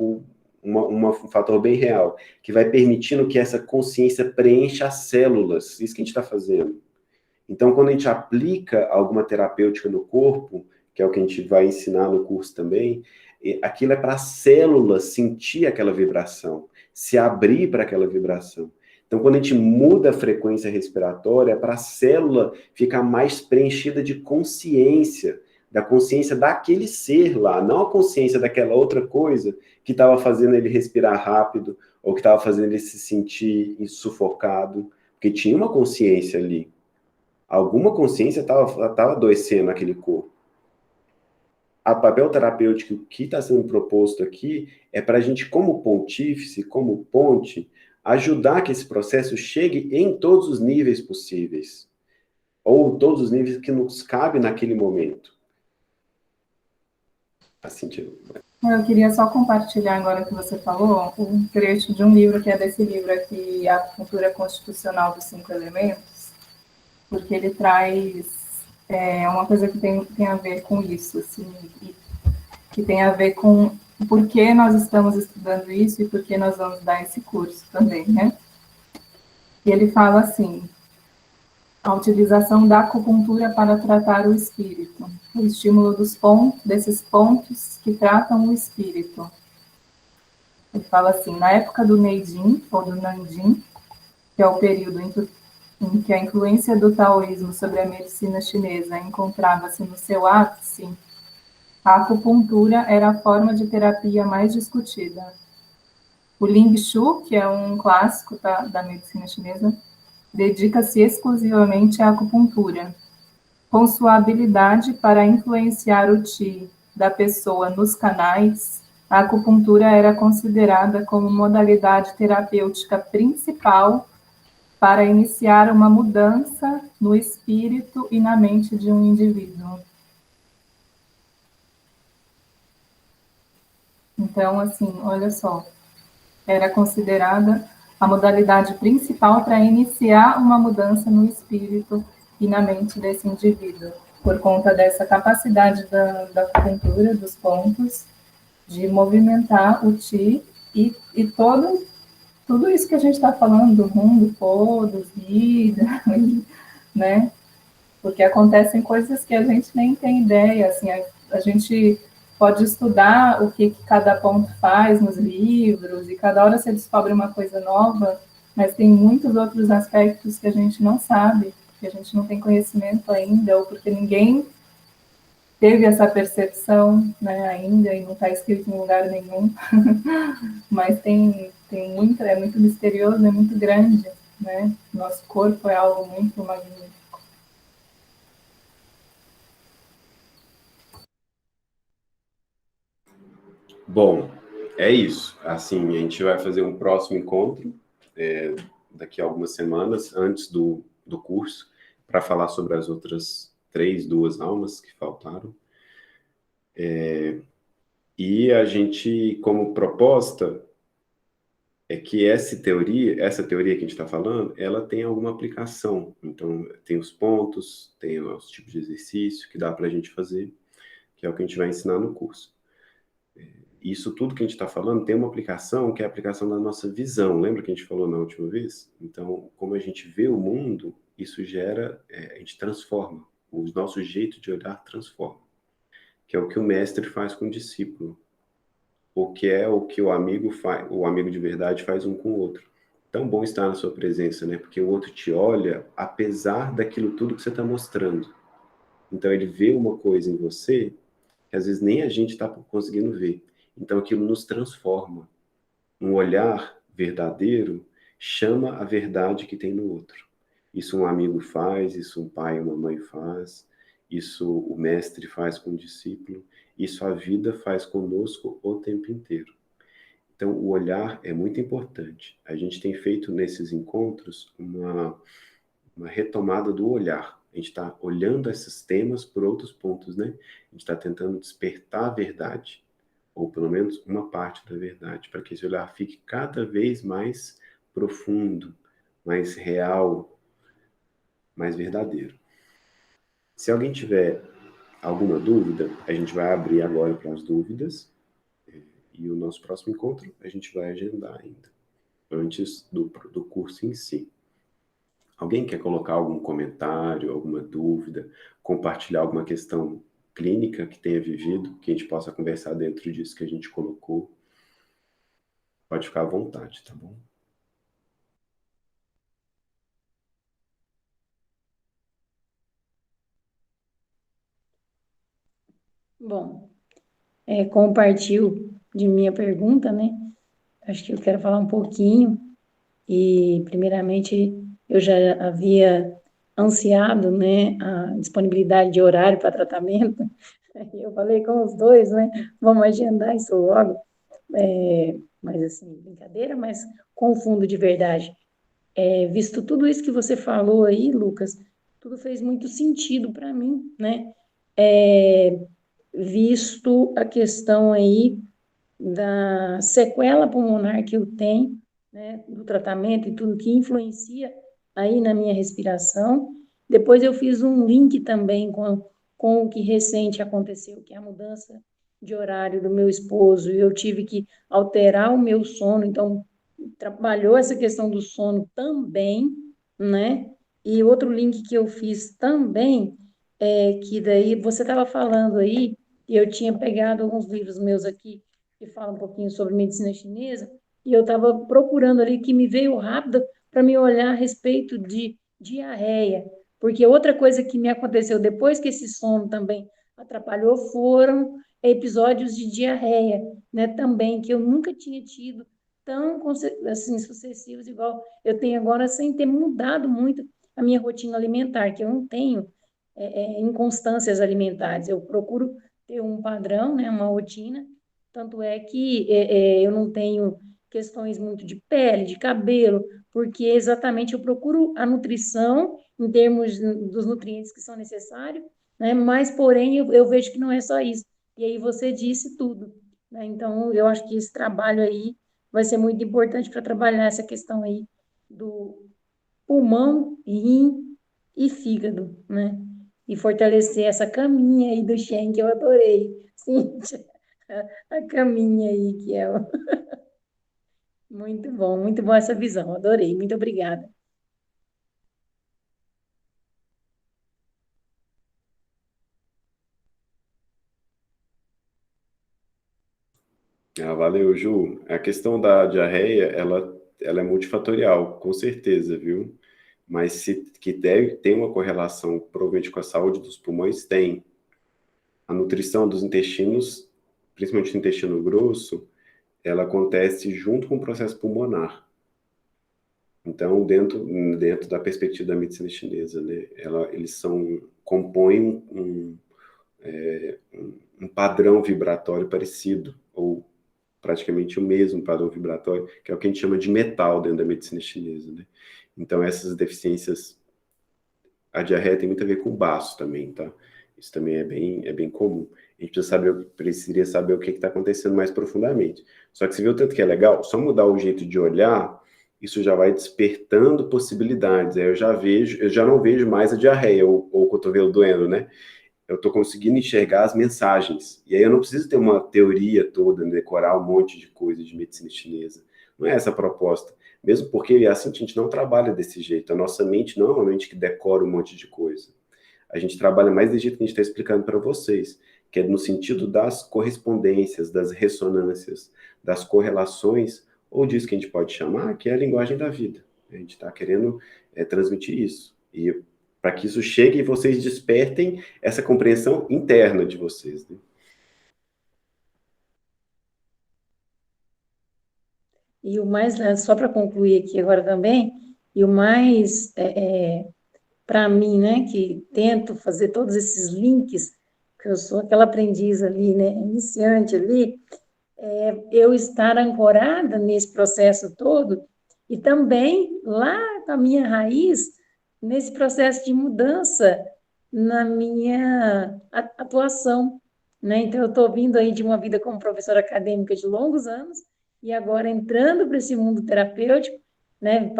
S3: um fator bem real, que vai permitindo que essa consciência preencha as células, isso que a gente está fazendo. Então, quando a gente aplica alguma terapêutica no corpo, que é o que a gente vai ensinar no curso também, aquilo é para a célula sentir aquela vibração, se abrir para aquela vibração. Então, quando a gente muda a frequência respiratória, é para a célula ficar mais preenchida de consciência, da consciência daquele ser lá, não a consciência daquela outra coisa que estava fazendo ele respirar rápido, ou que estava fazendo ele se sentir sufocado, porque tinha uma consciência ali. Alguma consciência estava adoecendo naquele corpo. O papel terapêutico que está sendo proposto aqui é para a gente, como pontífice, como ponte, ajudar que esse processo chegue em todos os níveis possíveis, ou todos os níveis que nos cabe naquele momento. Faz sentido?
S1: Eu queria só compartilhar agora que você falou um trecho de um livro que é desse livro aqui, A Acupuntura Constitucional dos 5 Elementos, porque ele traz uma coisa que tem a ver com isso, assim, que tem a ver com por que nós estamos estudando isso e por que nós vamos dar esse curso também, né? E ele fala assim: a utilização da acupuntura para tratar o espírito, o estímulo desses pontos que tratam o espírito. Ele fala assim: na época do Neijin, ou do Nanjing, que é o período em que a influência do taoísmo sobre a medicina chinesa encontrava-se no seu ápice, a acupuntura era a forma de terapia mais discutida. O Ling Shu, que é um clássico da medicina chinesa, dedica-se exclusivamente à acupuntura. Com sua habilidade para influenciar o qi da pessoa nos canais, a acupuntura era considerada como modalidade terapêutica principal para iniciar uma mudança no espírito e na mente de um indivíduo. Então, assim, olha só, era considerada a modalidade principal para iniciar uma mudança no espírito e na mente desse indivíduo, por conta dessa capacidade da acupuntura, dos pontos, de movimentar o Qi e tudo isso que a gente está falando do mundo todo, vida, né? Porque acontecem coisas que a gente nem tem ideia, assim, a gente pode estudar o que cada ponto faz nos livros, e cada hora você descobre uma coisa nova, mas tem muitos outros aspectos que a gente não sabe, que a gente não tem conhecimento ainda, ou porque ninguém teve essa percepção, né, ainda, e não está escrito em lugar nenhum, mas tem muito, é muito misterioso, é muito grande, né? Nosso corpo é algo muito magnífico.
S3: Bom, é isso. Assim, a gente vai fazer um próximo encontro daqui a algumas semanas, antes do curso, para falar sobre as outras duas aulas que faltaram. E a gente, como proposta, é que essa teoria que a gente está falando, ela tem alguma aplicação. Então, tem os pontos, tem os tipos de exercício que dá para a gente fazer, que é o que a gente vai ensinar no curso. Isso tudo que a gente está falando tem uma aplicação que é a aplicação da nossa visão. Lembra que a gente falou na última vez? Então, como a gente vê o mundo, isso gera, a gente transforma. O nosso jeito de olhar transforma. Que é o que o mestre faz com o discípulo. O que é o que o amigo faz, o amigo de verdade faz um com o outro. Tão bom estar na sua presença, né? Porque o outro te olha apesar daquilo tudo que você está mostrando. Então ele vê uma coisa em você que às vezes nem a gente está conseguindo ver. Então aquilo nos transforma. Um olhar verdadeiro chama a verdade que tem no outro. Isso um amigo faz, isso um pai e uma mãe faz, isso o mestre faz com o discípulo, isso a vida faz conosco o tempo inteiro. Então, o olhar é muito importante. A gente tem feito nesses encontros uma retomada do olhar. A gente está olhando esses temas por outros pontos, né? A gente está tentando despertar a verdade, ou pelo menos uma parte da verdade, para que esse olhar fique cada vez mais profundo, mais real, mais verdadeiro. Se alguém tiver alguma dúvida, a gente vai abrir agora para as dúvidas, e o nosso próximo encontro a gente vai agendar ainda, antes do curso em si. Alguém quer colocar algum comentário, alguma dúvida, compartilhar alguma questão clínica que tenha vivido, que a gente possa conversar dentro disso que a gente colocou? Pode ficar à vontade, tá bom?
S4: Bom, com o partiu de minha pergunta, né? Acho que eu quero falar um pouquinho e, primeiramente, eu já havia ansiado, né, a disponibilidade de horário para tratamento. Eu falei com os dois, né? Vamos agendar isso logo. Mas, assim, brincadeira, mas com fundo de verdade. Visto tudo isso que você falou aí, Lucas, tudo fez muito sentido para mim, né? Visto a questão aí da sequela pulmonar que eu tenho, né, do tratamento e tudo que influencia aí na minha respiração. Depois eu fiz um link também com o que recente aconteceu, que é a mudança de horário do meu esposo, e eu tive que alterar o meu sono, então trabalhou essa questão do sono também, né? E outro link que eu fiz também é que daí você estava falando aí, e eu tinha pegado alguns livros meus aqui que falam um pouquinho sobre medicina chinesa, e eu estava procurando ali que me veio rápido para me olhar a respeito de diarreia, porque outra coisa que me aconteceu depois que esse sono também atrapalhou foram episódios de diarreia, né? Também que eu nunca tinha tido tão assim, sucessivos, igual eu tenho agora, sem ter mudado muito a minha rotina alimentar, que eu não tenho inconstâncias alimentares. Eu procuro ter um padrão, né, uma rotina, tanto é que eu não tenho questões muito de pele, de cabelo, porque exatamente eu procuro a nutrição em termos dos nutrientes que são necessários, né, mas, porém, eu vejo que não é só isso. E aí você disse tudo, né? Então, eu acho que esse trabalho aí vai ser muito importante para trabalhar essa questão aí do pulmão, rim e fígado, né? E fortalecer essa caminha aí do Shen, que eu adorei. Cíntia, a caminha aí, que é muito bom essa visão, adorei, muito obrigada.
S3: Ah, valeu, Ju. A questão da diarreia, ela é multifatorial, com certeza, viu? Mas se que deve ter uma correlação, provavelmente com a saúde dos pulmões, tem. A nutrição dos intestinos, principalmente o intestino grosso, ela acontece junto com o processo pulmonar. Então, dentro da perspectiva da medicina chinesa, né, eles compõem um padrão vibratório parecido, ou praticamente o mesmo padrão vibratório, que é o que a gente chama de metal dentro da medicina chinesa, né? Então, essas deficiências, a diarreia tem muito a ver com o baço também, tá? Isso também é bem comum. A gente precisaria saber o que está acontecendo mais profundamente. Só que você viu o tanto que é legal? Só mudar o jeito de olhar, isso já vai despertando possibilidades. Aí eu já não vejo mais a diarreia ou o cotovelo doendo, né? Eu estou conseguindo enxergar as mensagens. E aí eu não preciso ter uma teoria toda, né, decorar um monte de coisa de medicina chinesa. Não é essa a proposta. Mesmo porque é assim, a gente não trabalha desse jeito. A nossa mente não é uma mente que decora um monte de coisa. A gente trabalha mais desse jeito que a gente está explicando para vocês, que é no sentido das correspondências, das ressonâncias, das correlações, ou disso que a gente pode chamar, que é a linguagem da vida. A gente está querendo transmitir isso. E para que isso chegue e vocês despertem essa compreensão interna de vocês, né?
S4: E o mais, só para concluir aqui agora também, e o mais, para mim, né, que tento fazer todos esses links, que eu sou aquela aprendiz ali, né, iniciante ali, eu estar ancorada nesse processo todo e também lá com a minha raiz, nesse processo de mudança na minha atuação, né? Então, eu estou vindo aí de uma vida como professora acadêmica de longos anos e agora entrando para esse mundo terapêutico, né?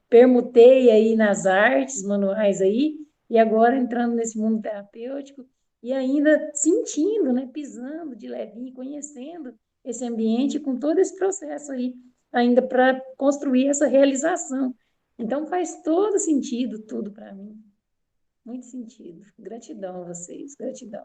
S4: Permutei aí nas artes manuais aí e agora entrando nesse mundo terapêutico e ainda sentindo, né? Pisando de levinho, conhecendo esse ambiente com todo esse processo aí, ainda para construir essa realização. Então faz todo sentido tudo para mim. Muito sentido. Gratidão a vocês, gratidão.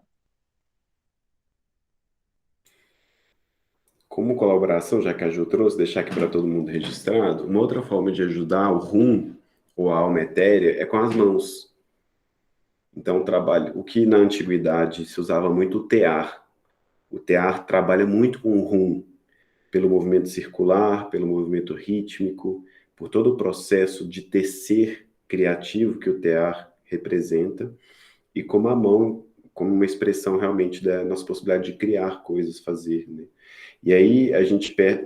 S3: Como colaboração, já que a Ju trouxe, deixar aqui para todo mundo registrado, uma outra forma de ajudar o rum ou a alma etérea é com as mãos. Então, o que na antiguidade se usava muito o tear. O tear trabalha muito com o rum, pelo movimento circular, pelo movimento rítmico, por todo o processo de tecer criativo que o tear representa, e como a mão, como uma expressão realmente da nossa possibilidade de criar coisas, fazer, né? E aí a gente perde,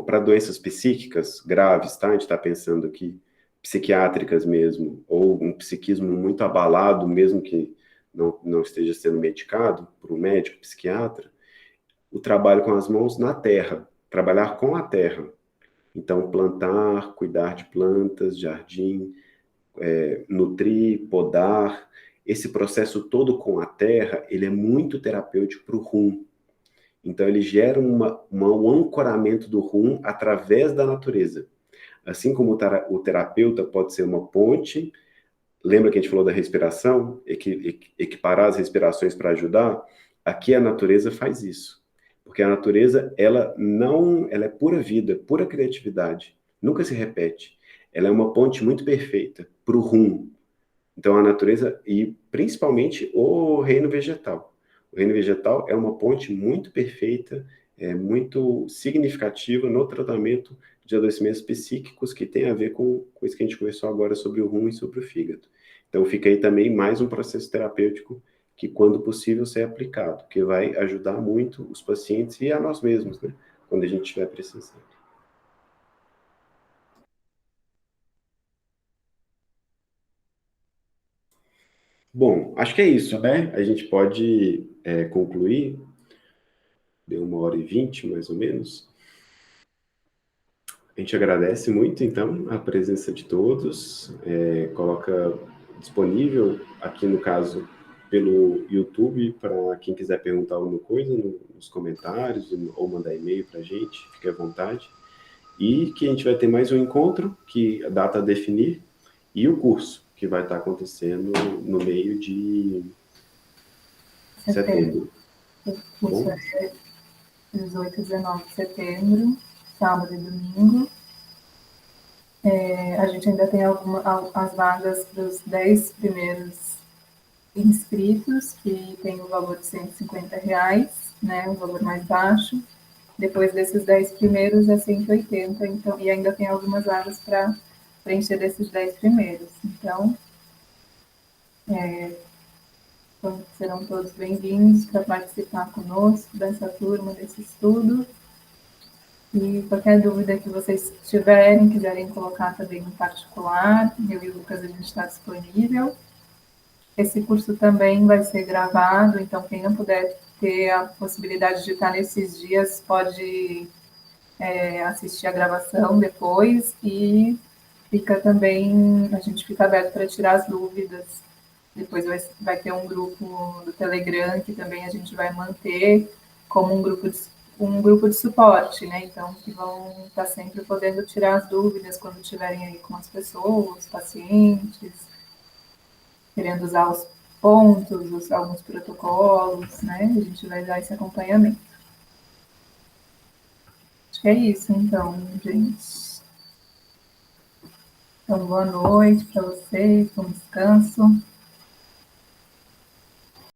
S3: para doenças psíquicas graves, tá? A gente está pensando aqui, psiquiátricas mesmo, ou um psiquismo muito abalado, mesmo que não esteja sendo medicado por um médico, psiquiatra, o trabalho com as mãos na terra, trabalhar com a terra. Então, plantar, cuidar de plantas, jardim, nutrir, podar, esse processo todo com a terra, ele é muito terapêutico para o rum. Então, ele gera um ancoramento do rum através da natureza. Assim como o terapeuta pode ser uma ponte, lembra que a gente falou da respiração? Equiparar as respirações para ajudar? Aqui a natureza faz isso. Porque a natureza, ela é pura vida, pura criatividade. Nunca se repete. Ela é uma ponte muito perfeita para o rum. Então, a natureza, e principalmente o reino vegetal. O reino vegetal é uma ponte muito perfeita muito significativa no tratamento de adoecimentos psíquicos que tem a ver com isso que a gente conversou agora sobre o rim e sobre o fígado. Então, fica aí também mais um processo terapêutico que, quando possível, ser aplicado, que vai ajudar muito os pacientes e a nós mesmos, né? Quando a gente estiver precisando. Bom, acho que é isso, né? A gente pode concluir. Deu 1h20, mais ou menos. A gente agradece muito, então, a presença de todos. Coloca disponível, aqui no caso, pelo YouTube, para quem quiser perguntar alguma coisa nos comentários ou mandar e-mail para a gente, fique à vontade. E que a gente vai ter mais um encontro, que a data a definir, e o curso, que vai estar acontecendo no meio de setembro.
S1: O curso é 18 e 19 de setembro, sábado e domingo. A gente ainda tem as vagas para os 10 primeiros inscritos, que tem o valor de R$ 150, né, o valor mais baixo. Depois desses 10 primeiros é 180, então, e ainda tem algumas vagas para preencher desses 10 primeiros. Então, serão todos bem-vindos para participar conosco dessa turma, desse estudo. E qualquer dúvida que vocês tiverem, quiserem colocar também no particular, eu e o Lucas, a gente está disponível. Esse curso também vai ser gravado, então quem não puder ter a possibilidade de estar nesses dias pode assistir a gravação depois, e fica também, a gente fica aberto para tirar as dúvidas. Depois vai ter um grupo do Telegram que também a gente vai manter como um grupo de suporte, né? Então, que vão estar sempre podendo tirar as dúvidas quando estiverem aí com as pessoas, pacientes, querendo usar os pontos, alguns protocolos, né? A gente vai dar esse acompanhamento. Acho que é isso, então, gente. Então, boa noite para vocês, bom descanso.